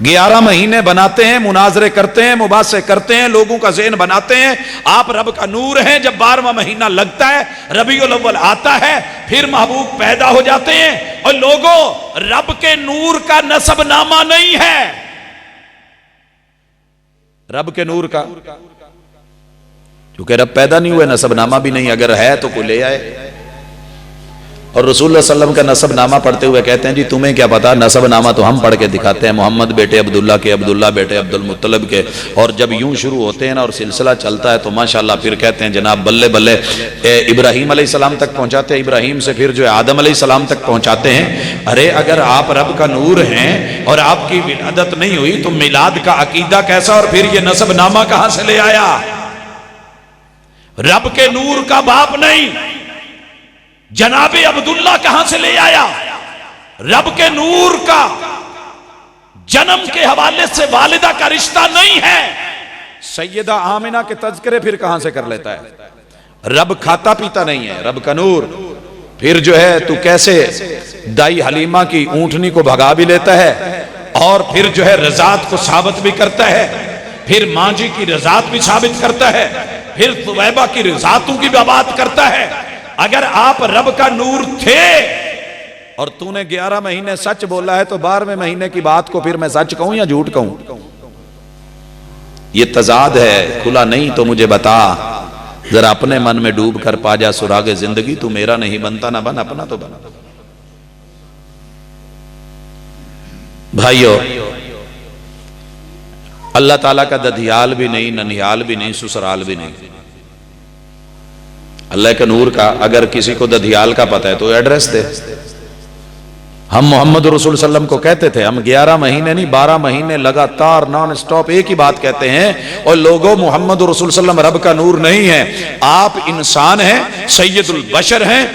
11 مہینے بناتے ہیں، مناظرے کرتے ہیں، مباحثے کرتے ہیں، لوگوں کا ذہن بناتے ہیں۔ آپ رب کا نور ہیں، جب 12واں مہینہ لگتا ہے، ربیع الاول آتا ہے، پھر محبوب پیدا ہو جاتے ہیں۔ اور لوگوں، رب کے نور کا نسب نامہ نہیں ہے، رب کے نور کا، کیونکہ رب پیدا نہیں ہوئے، نسب نامہ بھی نہیں، اگر ہے تو کوئی لے آئے۔ اور رسول اللہ صلی اللہ علیہ وسلم کا نسب نامہ پڑھتے ہوئے کہتے ہیں جی تمہیں کیا پتا، نسب نامہ تو ہم پڑھ کے دکھاتے ہیں، محمد بیٹے عبداللہ کے، عبداللہ بیٹے عبد المطلب کے۔ اور جب یوں شروع ہوتے ہیں نا اور سلسلہ چلتا ہے تو ماشاءاللہ پھر کہتے ہیں جناب بلے بلے، ابراہیم علیہ السلام تک پہنچاتے ہیں، ابراہیم سے پھر جو ہے آدم علیہ السلام تک پہنچاتے ہیں۔ ارے اگر آپ رب کا نور ہیں اور آپ کی ولادت نہیں ہوئی تو میلاد کا عقیدہ کیسا، اور پھر یہ نسب نامہ کہاں سے لے آیا؟ رب کے نور کا باپ نہیں، جناب عبداللہ کہاں سے لے آیا؟ رب کے نور کا جنم کے حوالے سے والدہ کا رشتہ نہیں ہے۔ سیدہ آمنہ کے تذکرے پھر کہاں سے کر لیتا ہے؟ رب کھاتا پیتا نہیں ہے، رب کا نور۔ پھر جو ہے تو کیسے دائی حلیمہ کی اونٹنی کو بھگا بھی لیتا ہے اور پھر جو ہے رضاعت کو ثابت بھی کرتا ہے، پھر ماں جی کی رضاعت بھی ثابت کرتا ہے، پھر طویبہ کی رضاعتوں کی بھی بات کرتا ہے۔ اگر آپ رب کا نور تھے اور تو نے 11 مہینے سچ بولا ہے تو 12ویں مہینے کی بات کو پھر میں سچ کہوں یا جھوٹ کہوں؟ یہ تضاد ہے، کھلا نہیں تو مجھے بتا، ذرا اپنے من میں ڈوب کر پا جا سراغ زندگی، تو میرا نہیں بنتا نہ بن، اپنا تو بن۔ بھائیو، اللہ تعالیٰ کا ددھیال بھی نہیں، ننھیال بھی نہیں، سسرال بھی نہیں۔ اللہ کے نور کا اگر کسی کو ددھیال کا پتہ ہے تو ایڈریس دے۔ ہم محمد رسول صلی اللہ علیہ وسلم کو کہتے تھے، ہم 11 مہینے نہیں 12 مہینے لگاتار نان سٹاپ ایک ہی بات کہتے ہیں، اور لوگوں محمد رسول صلی اللہ علیہ وسلم رب کا نور نہیں ہے، آپ انسان ہیں، سید البشر ہیں،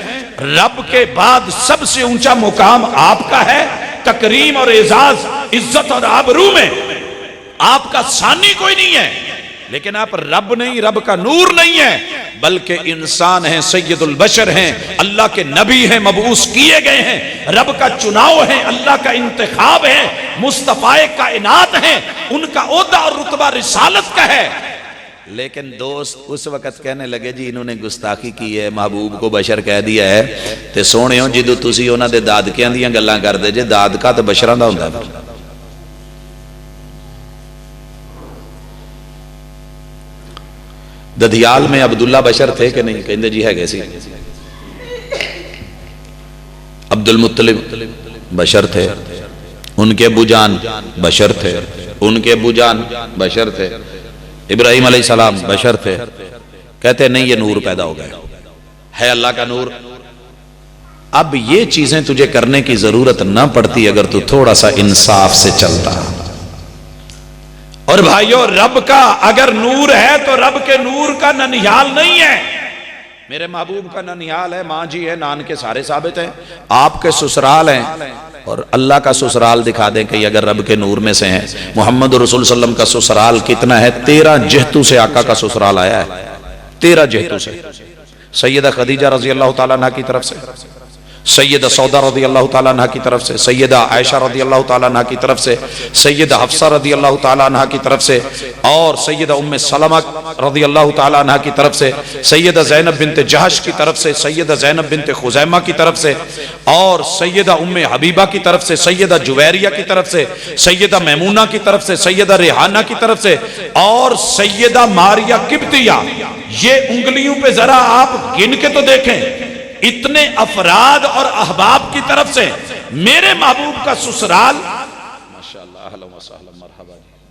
رب کے بعد سب سے اونچا مقام آپ کا ہے، تکریم اور اعزاز، عزت اور آبرو میں آپ کا ثانی کوئی نہیں ہے، لیکن آپ رب نہیں، رب کا نور نہیں ہے، بلکہ انسان ہیں، سید البشر ہیں، اللہ کے نبی ہیں، مبعوث کیے گئے ہیں، رب کا چناؤ ہیں، اللہ کا انتخاب ہے، مصطفیٰ کائنات ہیں، ان کا عہدہ اور رتبہ رسالت کا ہے۔ لیکن دوست اس وقت کہنے لگے جی انہوں نے گستاخی کی ہے، محبوب کو بشر کہہ دیا ہے، تے سونے ہو جدو تسی انہاں دے دادکیاں دیاں گلاں کر دے جے، دادکا تے بشراں دا ہوندا ہے۔ ددھیال میں عبداللہ بشر تھے کہ نہیں؟ کہندے جی ہے گئے سی۔ عبد المطلب بشر تھے، ان کے ابو جان بشر تھے، ان کے ابو جان بشر تھے، ابراہیم علیہ السلام بشر تھے۔ کہتے نہیں یہ نور پیدا ہو گیا ہے، اللہ کا نور۔ اب یہ چیزیں تجھے کرنے کی ضرورت نہ پڑتی اگر تو تھوڑا سا انصاف سے چلتا۔ اور بھائیو، رب کا اگر نور ہے تو رب کے نور کا ننھیال نہیں ہے۔ میرے محبوب کا ننھیال ہے، ماں جی ہے، نان کے سارے ثابت ہیں، آپ کے سسرال ہیں، اور اللہ کا سسرال دکھا دیں کہ اگر رب کے نور میں سے ہیں۔ محمد رسول صلی اللہ علیہ وسلم کا سسرال کتنا ہے؟ 13 جہتوں سے آقا کا سسرال آیا ہے، 13 جہتوں سے۔ سیدہ خدیجہ رضی اللہ تعالیٰ عنہ کی طرف سے، سیدہ سودا رضی اللہ تعالیٰ عنہ کی طرف سے، سیدہ عائشہ رضی اللہ تعالیٰ عنہ کی طرف سے، سیدہ حفصہ رضی اللہ تعالیٰ عنہ کی طرف سے، اور سیدہ ام سلمہ رضی اللہ تعالیٰ عنہ کی طرف سے، سیدہ زینب بنت جہش کی طرف سے، سیدہ زینب بنت خزیمہ کی طرف سے، اور سیدہ ام حبیبہ کی طرف سے، سیدہ جویریہ کی طرف سے، سیدہ میمونہ کی طرف سے، سیدہ ریحانہ کی طرف سے، اور سیدہ ماریہ قبطیہ۔ یہ انگلیوں پہ ذرا آپ گن کے تو دیکھیں، اتنے افراد اور احباب کی طرف سے میرے محبوب کا سسرال۔ ماشاءاللہ، اہلا و سہلا، مرحبا،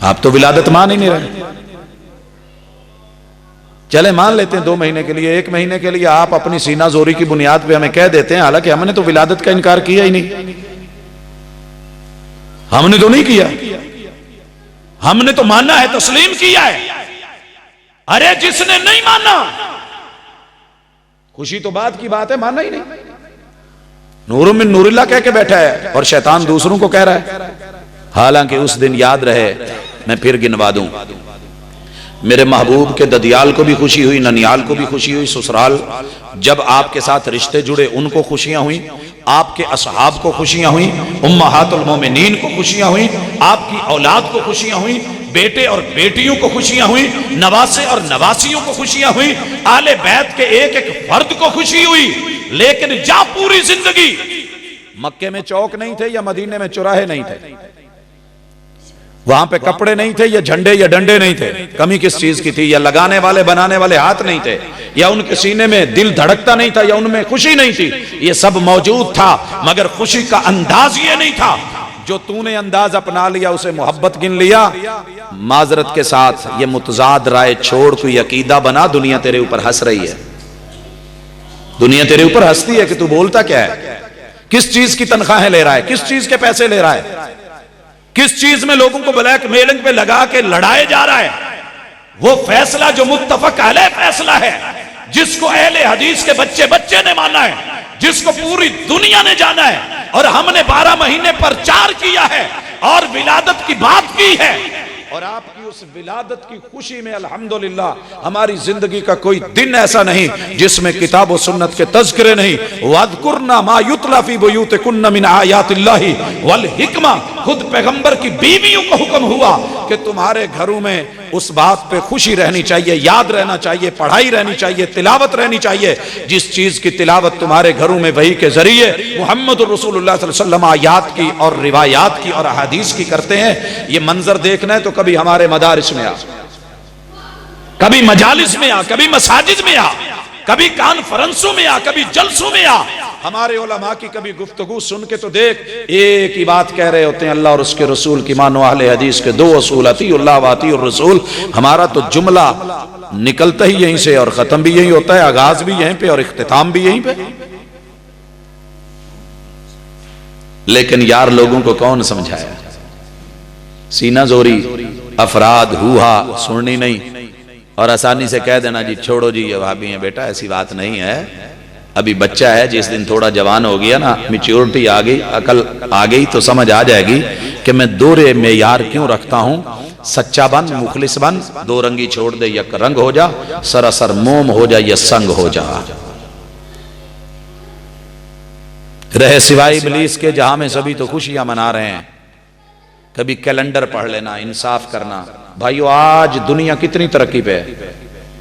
آپ تو ولادت مان ہی نہیں رہے. چلے مان لیتے ہیں 2 مہینے کے لیے، 1 مہینے کے لیے آپ اپنی سینہ زوری کی بنیاد پہ ہمیں کہہ دیتے ہیں، حالانکہ ہم نے تو ولادت کا انکار کیا ہی نہیں. ہم نے تو نہیں کیا، ہم نے تو مانا ہے، تسلیم کیا ہے. ارے جس نے نہیں مانا، خوشی تو بات کی بات ہے، مانا ہی نہیں. نور من نور اللہ کہہ کے بیٹھا ہے اور شیطان دوسروں کو کہہ رہا ہے. حالانکہ اس دن یاد رہے، میں پھر گنوا دوں، میرے محبوب کے ددیال کو بھی خوشی ہوئی، ننیال کو بھی خوشی ہوئی، سسرال جب آپ کے ساتھ رشتے جڑے ان کو خوشیاں ہوئیں، آپ کے اصحاب کو خوشیاں ہوئیں، امہات المومنین کو خوشیاں ہوئیں، آپ کی اولاد کو خوشیاں ہوئیں، بیٹے اور بیٹیوں کو خوشیاں ہوئیں، نواسے اور نواسیوں کو خوشیاں ہوئیں، آل بیت کے ایک ایک فرد کو خوشی ہوئی. لیکن جا پوری زندگی مکے میں چوک نہیں تھے یا مدینے میں چوراہے نہیں تھے، وہاں پہ کپڑے نہیں تھے یا جھنڈے یا ڈنڈے نہیں تھے، کمی کس چیز کی تھی؟ یا لگانے والے بنانے والے ہاتھ نہیں تھے، یا ان کے سینے میں دل دھڑکتا نہیں تھا، یا ان میں خوشی نہیں تھی. یہ سب موجود تھا، مگر خوشی کا انداز یہ نہیں تھا. جو تو نے انداز اپنا لیا اسے محبت گن لیا. معذرت کے ساتھ یہ متضاد رائے چھوڑ کوئی عقیدہ بنا، دنیا تیرے اوپر ہنس رہی ہے. دنیا تیرے اوپر ہنستی ہے کہ تو بولتا کیا ہے، کس چیز کی تنخواہیں لے رہا ہے، کس چیز کے پیسے لے رہا ہے، کس چیز میں لوگوں کو بلیک میلنگ پہ لگا کے لڑائے جا رہا ہے. وہ فیصلہ جو متفق علیہ فیصلہ ہے، جس کو اہل حدیث کے بچے بچے نے مانا ہے، جس کو پوری دنیا نے جانا ہے، اور ہم نے 12 مہینے پرچار کیا ہے اور ولادت کی بات کی ہے. اور آپ کی اس ولادت کی خوشی میں الحمدللہ ہماری زندگی کا کوئی دن ایسا نہیں جس میں کتاب و سنت کے تذکرے نہیں. وَاذْكُرْنَا مَا يُتْلَى فِي بُيُوتِكُنَّ مِنْ آیَاتِ اللَّهِ وَالْحِکْمَةِ. خود پیغمبر کی بیویوں کو حکم ہوا کہ تمہارے گھروں میں اس بات پہ خوشی رہنی چاہیے، یاد رہنا چاہیے، پڑھائی رہنی چاہیے، تلاوت رہنی چاہیے. جس چیز کی تلاوت تمہارے گھروں میں وحی کے ذریعے محمد الرسول اللہ صلی اللہ علیہ وسلم آیات کی اور روایات کی اور احادیث کی کرتے ہیں. یہ منظر دیکھنا ہے تو کبھی ہمارے مدارس میں آ، کبھی مجالس میں آ، کبھی مساجد میں آ، کبھی کانفرنسوں میں آ، کبھی جلسوں میں آ. ہمارے علماء کی کبھی گفتگو سن کے تو دیکھ، ایک ہی بات کہہ رہے ہوتے ہیں، اللہ اور اس کے رسول کی مانو. اہل حدیث کے 2 اصول، اطیع اللہ و اطیع الرسول. ہمارا تو جملہ نکلتا ہی یہیں سے اور ختم بھی یہیں ہوتا ہے، آغاز بھی یہیں پہ اور اختتام بھی یہیں پہ. لیکن یار لوگوں کو کون سمجھایا؟ سینہ زوری، افراد، ہوہا سننی نہیں اور آسانی سے کہہ دینا جی چھوڑو جی یہ وہابی ہیں. بیٹا ایسی بات نہیں ہے. ابھی بچہ ہے، جس دن تھوڑا جوان ہو گیا نا، میچیورٹی آ گئی، عقل آ گئی تو سمجھ آ جائے گی کہ میں دورے معیار کیوں رکھتا ہوں. سچا بن، مخلص بن، 2 رنگی چھوڑ دے، یک رنگ ہو جا، سراسر موم ہو جا یا سنگ ہو جا. رہے سوائے ابلیس کے جہاں میں سبھی تو خوشیاں منا رہے ہیں. کبھی کیلنڈر پڑھ لینا، انصاف کرنا. بھائیو آج دنیا کتنی ترقی پہ ہے،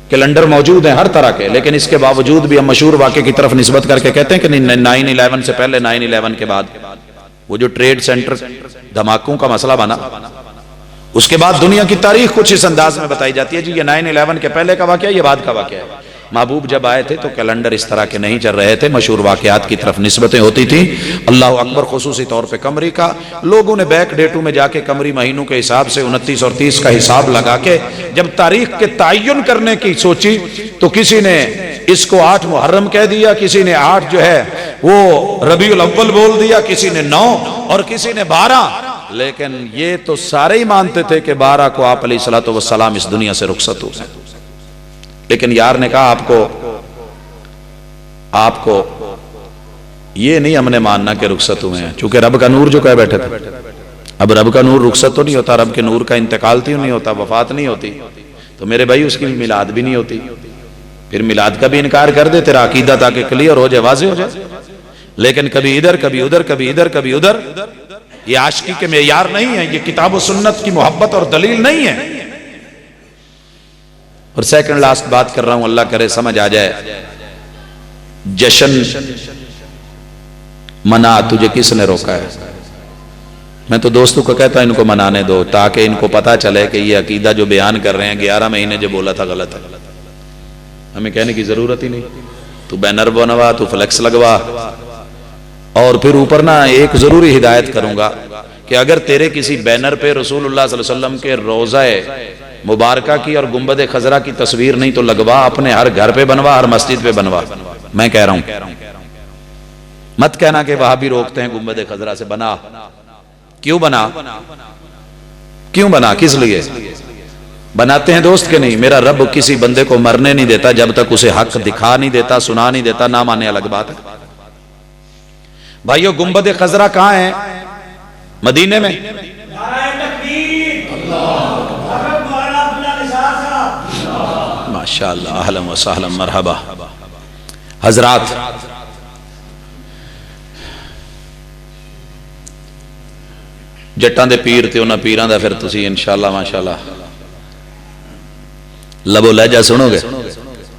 کیلنڈر موجود ہیں ہر طرح کے، لیکن اس کے باوجود بھی ہم مشہور واقعے کی طرف نسبت کر کے کہتے ہیں کہ 9/11 سے پہلے، 9/11 کے بعد وہ جو ٹریڈ سینٹر دھماکوں کا مسئلہ بنا، اس کے بعد دنیا کی تاریخ کچھ اس انداز میں بتائی جاتی ہے جی یہ 9/11 کے پہلے کا واقعہ، یہ بعد کا واقعہ ہے. محبوب جب آئے تھے تو کیلنڈر اس طرح کے نہیں چل رہے تھے، مشہور واقعات کی طرف نسبتیں ہوتی تھیں. اللہ اکبر. خصوصی طور پہ قمری کا لوگوں نے بیک ڈیٹوں میں جا کے قمری مہینوں کے حساب سے 29 اور 30 کا حساب لگا کے جب تاریخ کے تعین کرنے کی سوچی تو کسی نے اس کو 8 محرم کہہ دیا، کسی نے 8 جو ہے وہ ربیع الاول بول دیا، کسی نے 9 اور کسی نے 12. لیکن یہ تو سارے ہی مانتے تھے کہ 12 کو آپ علیہ الصلوۃ والسلام اس دنیا سے رخصت ہو گئے. لیکن یار نے کہا آپ کو یہ نہیں ہم نے ماننا کہ رخصت ہوئے ہیں، چونکہ رب کا نور جو کہہ بیٹھے تھے. اب رب کا نور رخصت تو نہیں ہوتا، رب کے نور کا انتقال تو نہیں ہوتا، وفات نہیں ہوتی، تو میرے بھائی اس کی میلاد بھی نہیں ہوتی. پھر میلاد کا بھی انکار کر دے، تیرا عقیدہ تاکہ کلیئر ہو جائے، واضح ہو جائے. لیکن کبھی ادھر کبھی ادھر، کبھی ادھر کبھی ادھر، یہ عاشقی کے معیار نہیں ہے، یہ کتاب و سنت کی محبت اور دلیل نہیں ہے. اور سیکنڈ لاسٹ بات کر رہا ہوں، اللہ کرے سمجھ آ جائے. جشن منا تجھے کس نے روکا ہے؟ میں تو دوستوں کو کہتا ہوں ان کو منانے دو تاکہ ان کو پتا چلے کہ یہ عقیدہ جو بیان کر رہے ہیں 11 مہینے جو بولا تھا غلط ہے. ہمیں کہنے کی ضرورت ہی نہیں. تو بینر بنوا، تو فلیکس لگوا، اور پھر اوپر نا ایک ضروری ہدایت کروں گا کہ اگر تیرے کسی بینر پہ رسول اللہ صلی اللہ علیہ وسلم کے روضہ مبارکہ کی اور گنبد خضرا کی تصویر نہیں تو لگوا، اپنے ہر گھر پہ بنوا، ہر مسجد پہ بنوا۔ میں کہہ رہا ہوں مت کہنا کہ وہاں بھی روکتے ہیں گنبد خضرا سے، بنا۔ کیوں بنا؟ کیوں بنا؟ کس لیے بناتے ہیں دوست کہ نہیں؟ میرا رب کسی بندے کو مرنے نہیں دیتا جب تک اسے حق دکھا نہیں دیتا، سنا نہیں دیتا، نہ مانے الگ بات ہے۔ بھائیو گنبد خضرا کہاں ہے؟ مدینے میں۔ ماشاءاللہ، اہلا و سہلا، مرحبا۔ حضرات جٹاں دے پیر تے انہاں پیراں دا پھر تسی انشاءاللہ ماشاءاللہ لبو لہجہ سنو گے،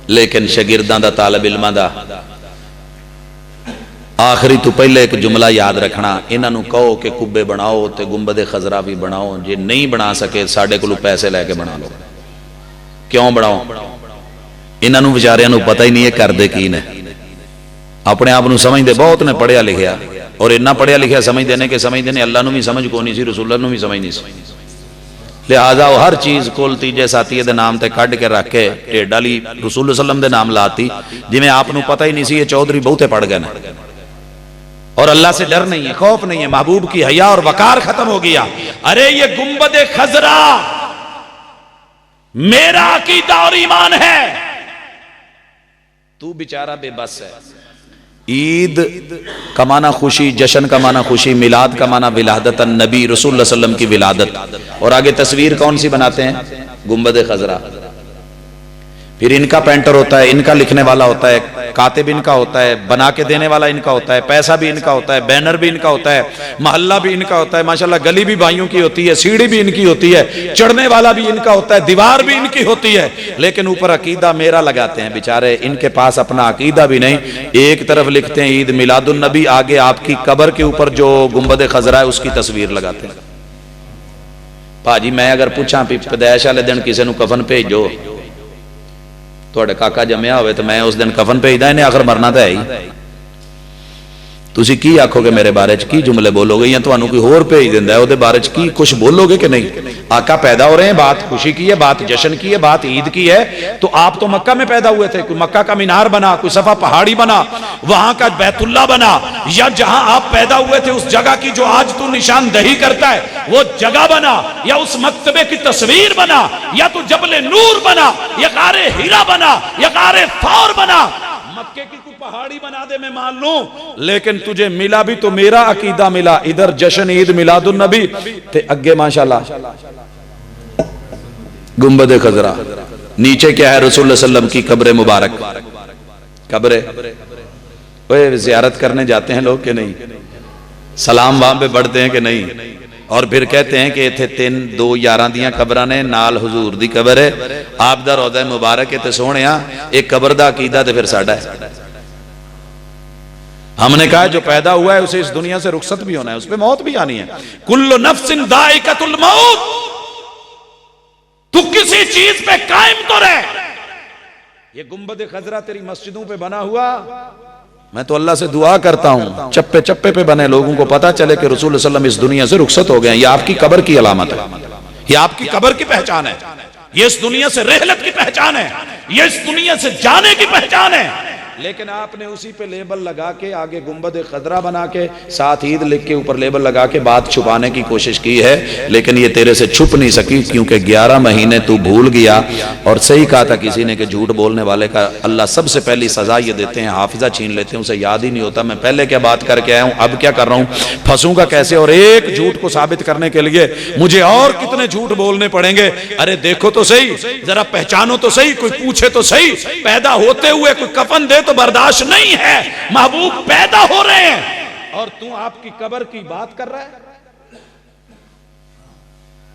لیکن شاگرداں دا، طالب علماں دا آخری تو پہلے ایک جملہ یاد رکھنا، انہاں نو کہو کہ کبے بناؤ تے گنبد خضرا بھی بناؤ، جے نہیں بنا سکے ساڈے کولوں پیسے لے کے بنا لو۔ کیوں بناؤ؟ انہاں نو بیچاریاں نو پتہ ہی نہیں ہے کردے کی نے، اپنے آپ نو سمجھ دے بہت نے پڑھیا لکھیا، اور اتنا پڑھیا لکھیا سمجھ دینے کہ سمجھ دینے اللہ نو بھی سمجھ کو نہیں سی، رسول اللہ نو بھی سمجھ نہیں سی، لہذا وہ ہر چیز کول تیجے ساتھیے دے نام تے کڈ کے رکھ کے ٹیڈ والی رسول اللہ صلی اللہ علیہ وسلم دے نام لاتی، جویں آپ نو پتہ ہی نہیں سی یہ چودھری بہتے پڑھ گئے نے، اور اللہ سے ڈر نہیں ہے، خوف نہیں ہے، محبوب کی حیا اور وقار ختم ہو گیا۔ ارے یہ گنبد خضرا میرا عقیدہ اور ایمان ہے، تو بیچارہ بے بس ہے۔ عید کا معنی خوشی، جشن کا معنی خوشی، میلاد کا معنی ولادت النبی، رسول اللہ صلی اللہ علیہ وسلم کی ولادت، اور آگے تصویر کون سی بناتے ہیں؟ گنبد خضرا۔ پھر ان کا پینٹر ہوتا ہے، ان کا لکھنے والا ہوتا ہے، کاتب ان کا ہوتا ہے، بنا کے دینے والا ان کا ہوتا ہے، پیسہ بھی ان کا ہوتا ہے، بینر بھی ان کا ہوتا ہے، محلہ بھی ان کا ہوتا ہے، ماشاءاللہ گلی بھی بھائیوں کی ہوتی ہے، سیڑھی بھی ان کی ہوتی ہے، چڑھنے والا بھی ان کا ہوتا ہے، دیوار بھی ان کی ہوتی ہے، لیکن اوپر عقیدہ میرا لگاتے ہیں بیچارے، ان کے پاس اپنا عقیدہ بھی نہیں۔ ایک طرف لکھتے ہیں عید میلاد النبی، آگے آپ کی قبر کے اوپر جو گنبد خضرا ہے اس کی تصویر لگاتے ہیں۔ بھاجی میں اگر پوچھاں پیدائش والے دن کسی نو کفن بھیجو، تھوڑے کاکا جمیا ہوئے تو میں اس دن کفن بھیجدا، انہیں آخر مرنا تو ہے ہی، تسی کی آکھو گے میرے بارے چ، کی جملے بولو گے، یا تانوں کوئی ہور بھیج دیندا ہے اودے بارے چ کی کچھ بولو گے کہ نہیں؟ آقا پیدا ہو رہے ہیں، بات خوشی کی ہے، بات جشن کی ہے، بات عید کی ہے، تو آپ تو مکہ میں پیدا ہوئے تھے، کوئی مکہ کا مینار بنا، کوئی صفا پہاڑی بنا، وہاں کا بیت اللہ بنا، یا جہاں آپ پیدا ہوئے تھے اس جگہ کی جو آج تو نشاندہی کرتا ہے وہ جگہ بنا، یا اس مکتبے کی تصویر بنا، یا تو جبل نور بنا، یا غار ہیرا بنا، یا غار ثور بنا، مکے کی کوئی پہاڑی بنا دے میں مان لوں، لیکن تجھے ملا بھی تو میرا عقیدہ ملا، ادھر جشن عید میلاد النبی تے اگے ماشاءاللہ گنبد خضرا، نیچے کیا ہے؟ رسول اللہ صلی اللہ علیہ وسلم کی قبر مبارک۔ قبر زیارت کرنے جاتے ہیں لوگ کہ نہیں؟ سلام وہاں پہ بڑھتے ہیں کہ نہیں؟ اور پھر کہتے ہیں کہ اتھے 3-2-11 دیاں قبراں نے، نال حضور دی قبر ہے، آپ دا روضہ مبارک ہے، تے سونےاں ایک قبر دا عقیدہ تے پھر ساڈا ہے۔ ہم نے کہا جو پیدا ہوا ہے اسے اس دنیا سے رخصت بھی ہونا ہے، اس پہ موت بھی آنی ہے، کل نفس ذائقۃ الموت، تو کسی چیز پہ قائم تو رہ۔ یہ گنبد خضرا تیری مسجدوں پہ بنا ہوا، میں تو اللہ سے دعا کرتا ہوں چپے چپے پہ بنے، لوگوں کو پتا چلے کہ رسول اللہ صلی اللہ علیہ وسلم اس دنیا سے رخصت ہو گئے ہیں۔ یہ آپ کی قبر کی علامت ہے، یہ آپ کی قبر کی پہچان ہے، یہ اس دنیا سے رحلت کی پہچان ہے، یہ اس دنیا سے جانے کی پہچان ہے، لیکن آپ نے اسی پہ لیبل لگا کے آگے گنبد خضرا بنا کے ساتھ عید لکھ کے اوپر لیبل لگا کے بات چھپانے کی کوشش کی ہے، لیکن یہ تیرے سے چھپ نہیں سکی، کیونکہ 11 مہینے تو بھول گیا۔ اور صحیح کہا تھا کسی نے کہ جھوٹ بولنے والے کا اللہ سب سے پہلی سزا یہ دیتے ہیں، حافظہ چھین لیتے ہیں، اسے یاد ہی نہیں ہوتا میں پہلے کیا بات کر کے آیا ہوں، اب کیا کر رہا ہوں، پھنسوں گا کیسے، اور ایک جھوٹ کو ثابت کرنے کے لیے مجھے اور کتنے جھوٹ بولنے پڑیں گے۔ ارے دیکھو تو صحیح، ذرا پہچانو تو صحیح، کوئی پوچھے تو صحیح، پیدا ہوتے ہوئے کوئی کفن دے تو برداشت نہیں ہے، محبوب پیدا ہو رہے ہیں اور تو آپ کی قبر کی بات کر رہا ہے۔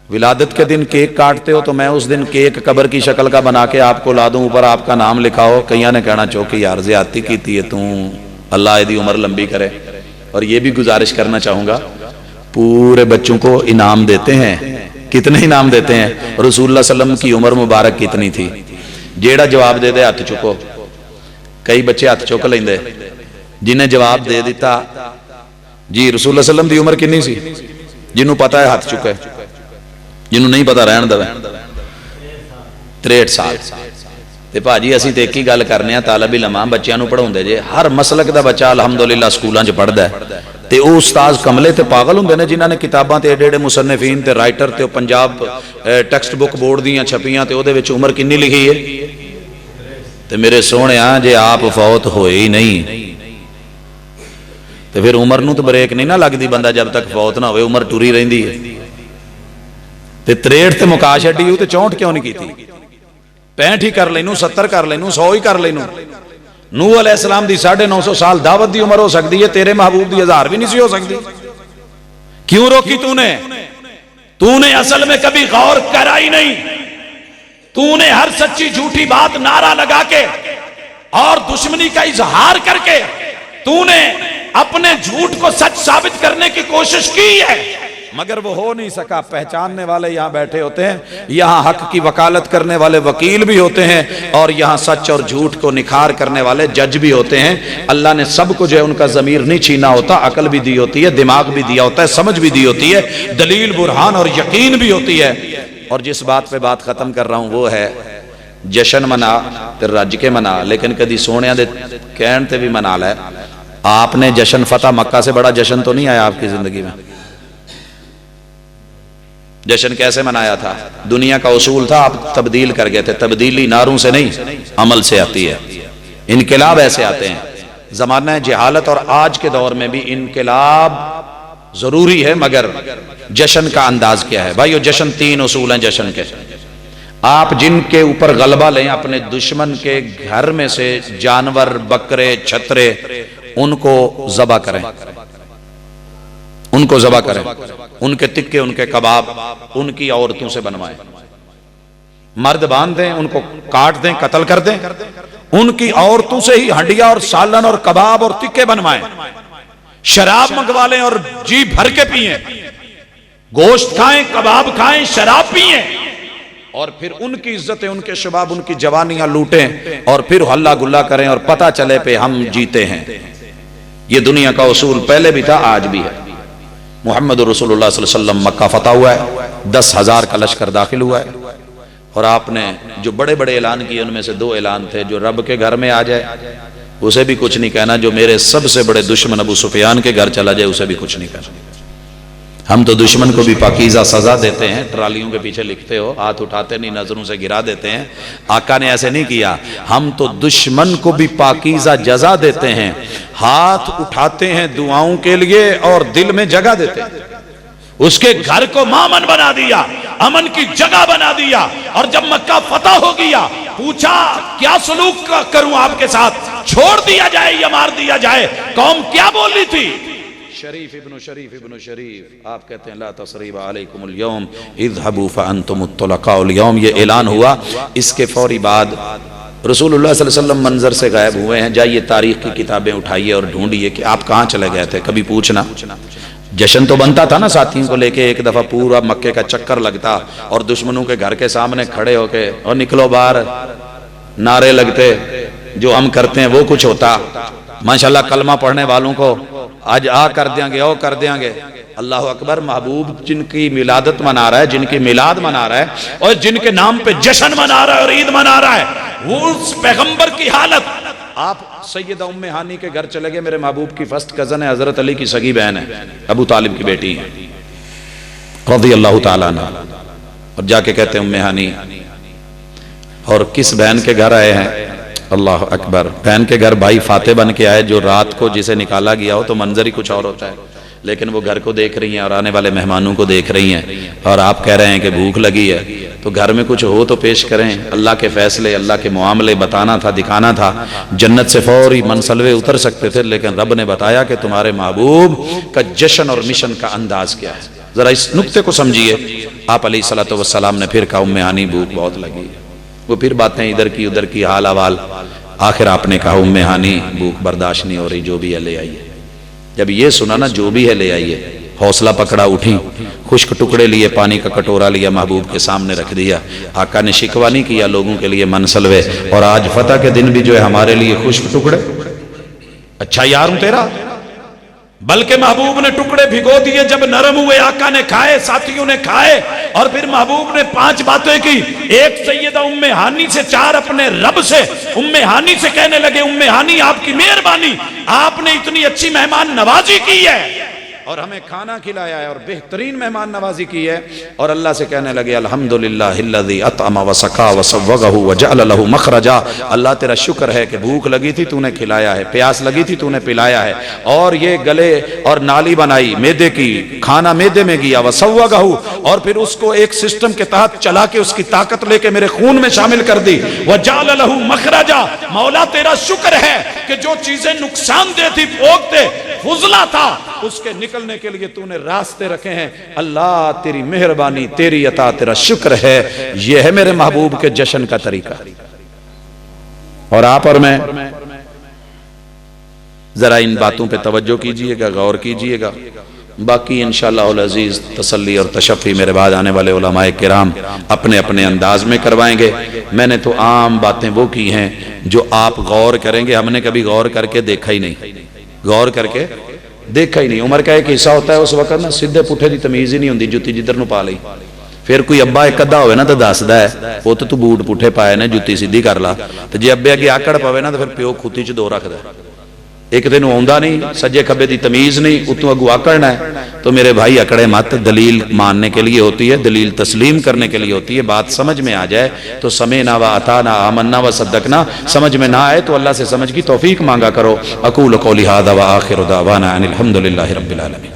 ولادت کے دن کیک کاٹتے ہو تو میں اس دن کیک قبر کی شکل کا بنا کے آپ کو لا دوں، اوپر آپ کا نام لکھا ہو، کئیاں نے کہنا چوکی یار زیادتی کیتی ہے، اللہ ایدی عمر لمبی کرے۔ اور یہ بھی گزارش کرنا چاہوں گا، پورے بچوں کو انعام دیتے ہیں، کتنے انعام دیتے ہیں؟ رسول اللہ صلی اللہ علیہ وسلم کی عمر مبارک کتنی تھی؟ جیڑا جواب دے دے ہاتھ چکو، کئی بچے ہاتھ چک لیندے، جنہیں جواب دے دیتا جی رسول اللہ صلی اللہ علیہ وسلم دی عمر کنی سی، جنہوں پتا ہے ہاتھ چکے, جنہوں نہیں پتا رہن دو. 63 سال. تے بھاجی اسی تے ایک ہی گل کرنے ہیں, طالب علماں بچیاں نو پڑھاؤندے جے, ہر مسلک دا بچہ الحمدللہ سکولاں چ پڑھدا ہے, تے او استاد کملے تے پاگل ہوندے نے جنہاں نے کتاباں تے ایڈے ایڈے مصنفین تے رائٹر تے پنجاب ٹیکسٹ بک بورڈ دیاں چھپیاں تے او دے وچ عمر کنی لکھی ہے. تے میرے سونےاں جے آپ فوت ہوئے ہی نہیں تے پھر عمر نو تے بریک نہیں نہ لگدی, بندہ جب تک فوت نہ ہوئے عمر ٹری رہندی ہے. تے 63 تے مکا چھڈی او تے 64 کیوں نہیں کیتی؟ 65 ہی کر لینوں, 70 کر لینوں, 100 ہی کر لینوں. نوح علیہ السلام دی 950 سال دعوت دی عمر ہو سکتی ہے, تیرے محبوب دی 1000 بھی نہیں سی ہو سکتی. کیوں روکی تو نے اصل میں کبھی غور کرا ہی نہیں. تو نے ہر سچی جھوٹی بات نعرہ لگا کے اور دشمنی کا اظہار کر کے تو نے اپنے جھوٹ کو سچ ثابت کرنے کی کوشش کی ہے, مگر وہ ہو نہیں سکا. پہچاننے والے یہاں بیٹھے ہوتے ہیں, یہاں حق کی وکالت کرنے والے وکیل بھی ہوتے ہیں, اور یہاں سچ اور جھوٹ کو نکھار کرنے والے جج بھی ہوتے ہیں. اللہ نے سب کو جو ہے ان کا ضمیر نہیں چھینا ہوتا, عقل بھی دی ہوتی ہے, دماغ بھی دیا ہوتا ہے, سمجھ بھی دی ہوتی ہے, دلیل برہان اور یقین بھی ہوتی ہے. اور جس بات پہ بات ختم کر رہا ہوں وہ ہے جشن منا تے رج کے منا, لیکن کدی سونیاں دے کہن تے بھی منا لے. آپ نے جشن فتح مکہ سے بڑا جشن تو نہیں آیا آپ کی زندگی میں. جشن کیسے منایا تھا؟ دنیا کا اصول تھا, آپ تبدیل کر گئے تھے. تبدیلی ناروں سے نہیں عمل سے آتی ہے. انقلاب ایسے آتے ہیں. زمانہ جہالت اور آج کے دور میں بھی انقلاب ضروری ہے, مگر جشن کا انداز کیا ہے؟ بھائیو جشن 3 اصول ہیں جشن کے. آپ جن کے اوپر غلبہ لیں, اپنے دشمن کے گھر میں سے جانور, بکرے, چھترے, ان کو ذبح کریں, ان کو ذبح کریں, ان کے تکے, ان کے کباب ان کی عورتوں سے بنوائیں. مرد باندھ دیں, ان کو کاٹ دیں, قتل کر دیں, ان کی عورتوں سے ہی ہنڈیا اور سالن اور کباب اور تکے بنوائیں. شراب منگوا لیں اور جی بھر کے پئیں, گوشت کھائیں, کباب کھائیں, شراب پئیں, اور پھر ان کی عزتیں, ان کے شباب, ان کی جوانیاں لوٹیں, اور پھر ہلا گلا کریں, اور پتہ چلے پہ ہم جیتے ہیں. یہ دنیا کا اصول پہلے بھی تھا, آج بھی ہے. محمد رسول اللہ صلی اللہ علیہ وسلم مکہ فتح ہوا ہے, 10,000 کا لشکر داخل ہوا ہے, اور آپ نے جو بڑے بڑے اعلان کیے ان میں سے 2 اعلان تھے. جو رب کے گھر میں آ جائے اسے بھی کچھ نہیں کہنا, جو میرے سب سے بڑے دشمن ابو سفیان کے گھر چلا جائے اسے بھی کچھ نہیں کہنا. ہم تو دشمن کو بھی پاکیزہ سزا دیتے ہیں, ٹرالیوں کے پیچھے لکھتے ہو, ہاتھ اٹھاتے نہیں, نظروں سے گرا دیتے ہیں. آقا نے ایسے نہیں کیا. ہم تو دشمن کو بھی پاکیزہ جزا دیتے ہیں, ہاتھ اٹھاتے ہیں دعاؤں کے لیے اور دل میں جگہ دیتے ہیں. اس کے گھر کو مامن بنا دیا, امن کی جگہ بنا دیا, اور جب مکہ فتح ہو گیا پوچھا کیا سلوک کروں آپ کے ساتھ, چھوڑ دیا جائے یا مار دیا جائے؟ قوم کیا بول رہی تھی؟ شریف ابن شریف ابن شریف, آپ کہتے ہیں لا تصریب علیکم اليوم اذهبوا فانتم الطلقاء اليوم. یہ اعلان ہوا, اس کے فوری بعد رسول اللہ صلی اللہ علیہ وسلم منظر سے غائب ہوئے ہیں. جائیے تاریخ کی کتابیں اٹھائیے اور ڈھونڈیے کہ آپ کہاں چلے گئے تھے, کبھی پوچھنا. جشن تو بنتا تھا نا, ساتھیوں کو لے کے ایک دفعہ پورا مکے کا چکر لگتا, اور دشمنوں کے گھر کے سامنے کھڑے ہو کے اور نکلو باہر نعرے لگتے, جو ہم کرتے ہیں وہ کچھ ہوتا. ماشاءاللہ کلمہ پڑھنے والوں کو آج آ کر دیں گے, او کر دیں گے. اللہ اکبر. محبوب جن کی میلادت منا رہا ہے, جن کی میلاد منا رہا ہے, اور جن کے نام پہ جشن منا رہا ہے اور عید منا رہا ہے, وہ اس پیغمبر کی حالت. آپ سیدہ ام ہانی کے گھر چلے گئے, میرے محبوب کی فرسٹ کزن ہے, حضرت علی کی سگی بہن ہے, ابو طالب کی بیٹی ہے رضی اللہ تعالیٰ عنہ. اور جا کے کہتے ہیں ام ہانی, اور کس بہن کے گھر آئے ہیں؟ اللہ اکبر. بہن کے گھر بھائی فاتح بن کے آئے, جو رات کو جسے نکالا گیا ہو تو منظر ہی کچھ اور ہوتا ہے, لیکن وہ گھر کو دیکھ رہی ہیں اور آنے والے مہمانوں کو دیکھ رہی ہیں, اور آپ کہہ رہے ہیں کہ بھوک لگی ہے, تو گھر میں کچھ ہو تو پیش کریں. اللہ کے فیصلے, اللہ کے معاملے بتانا تھا, دکھانا تھا. جنت سے فوری منسلوے اتر سکتے تھے, لیکن رب نے بتایا کہ تمہارے محبوب کا جشن اور مشن کا انداز کیا ہے. ذرا اس نقطے کو سمجھیے. آپ علیہ الصلوۃ والسلام نے پھر کہا ام ہانی بھوک بہت لگی. وہ پھر باتیں ادھر کی ادھر کی, حال احوال. آخر آپ نے کہا ام ہانی بھوک برداشت نہیں ہو رہی, جو بھی ہے لے آئیے. جب یہ سنا نا جو بھی ہے لے آئیے, حوصلہ پکڑا, اٹھی, خشک ٹکڑے لیے, پانی کا کٹورا لیا, محبوب کے سامنے رکھ دیا. آقا نے شکوہ نہیں کیا لوگوں کے لیے منسلوے. اور آج فتح کے دن بھی جو ہے ہمارے لیے خشک ٹکڑے. اچھا یار ہوں تیرا, بلکہ محبوب نے ٹکڑے بھگو دیے، جب نرم ہوئے آقا نے کھائے، ساتھیوں نے کھائے، اور پھر محبوب نے 5 باتیں کی۔ ایک سیدہ ام ہانی سے، 4 اپنے رب سے۔ ام ہانی سے کہنے لگے ام ہانی آپ کی مہربانی، آپ نے اتنی اچھی مہمان نوازی کی ہے اور ہمیں کھانا کھلایا ہے اور بہترین مہمان نوازی کی ہے، اور اللہ سے کہنے لگے الحمدللہ الذی اطعم وسقا وسوغہ وجعل له مخرجا، اللہ تیرا شکر ہے کہ بھوک لگی تھی تو نے کھلایا ہے، پیاس لگی تھی تو نے پلایا ہے، اور یہ گلے اور نالی بنائی معدے کی، کھانا معدے میں گیا، وسوغہ، اور پھر اس کو ایک سسٹم کے تحت چلا کے اس کی طاقت لے کے میرے خون میں شامل کر دی، وجعل له مخرجا، مولا تیرا شکر ہے کہ جو چیزیں نقصان دہ تھی، پھوکتے فضلہ تھا، اس کے نکلنے کے لیے تو نے راستے رکھے ہیں۔ اللہ تیری مہربانی، تیری عطا، تیرا شکر ہے۔ یہ ہے میرے محبوب کے جشن کا طریقہ۔ اور آپ اور میں ذرا ان باتوں پہ توجہ کیجئے گا، غور کیجئے گا، باقی انشاءاللہ العزیز تسلی اور تشفی میرے بعد آنے والے علماء کرام اپنے اپنے انداز میں کروائیں گے۔ میں نے تو عام باتیں وہ کی ہیں جو آپ غور کریں گے، ہم نے کبھی غور کر کے دیکھا ہی نہیں، غور کر کے دیکھا ہی نہیں۔ عمر کا ایک حصہ ہوتا ہے اس وقت نا سیدھے پٹھے دی تمیز ہی نہیں ہوندی، جتی جدھر نو پا لئی، پھر کوئی ابا ایک ادھا ہوئے نا تو دسدا ہے وہ تو بوٹ پٹھے پائے نے، جتی سیدھی کر لا، تو جے ابے اگے آکڑ پوے نا تو پھر پیو کھوتی چ 2 رکھدا ہے، ایک دن آوندا نہیں، سجے کھبے دی تمیز نہیں، اتوں اگو آکڑنا ہے۔ تو میرے بھائی اکڑے مت، دلیل ماننے کے لیے ہوتی ہے، دلیل تسلیم کرنے کے لیے ہوتی ہے، بات سمجھ میں آ جائے تو سمعنا و اطعنا آمنا و صدقنا، سمجھ میں نہ آئے تو اللہ سے سمجھ کی توفیق مانگا کرو۔ اقول قولی ھذا وآخر دعوانا ان الحمد للہ رب العالمین۔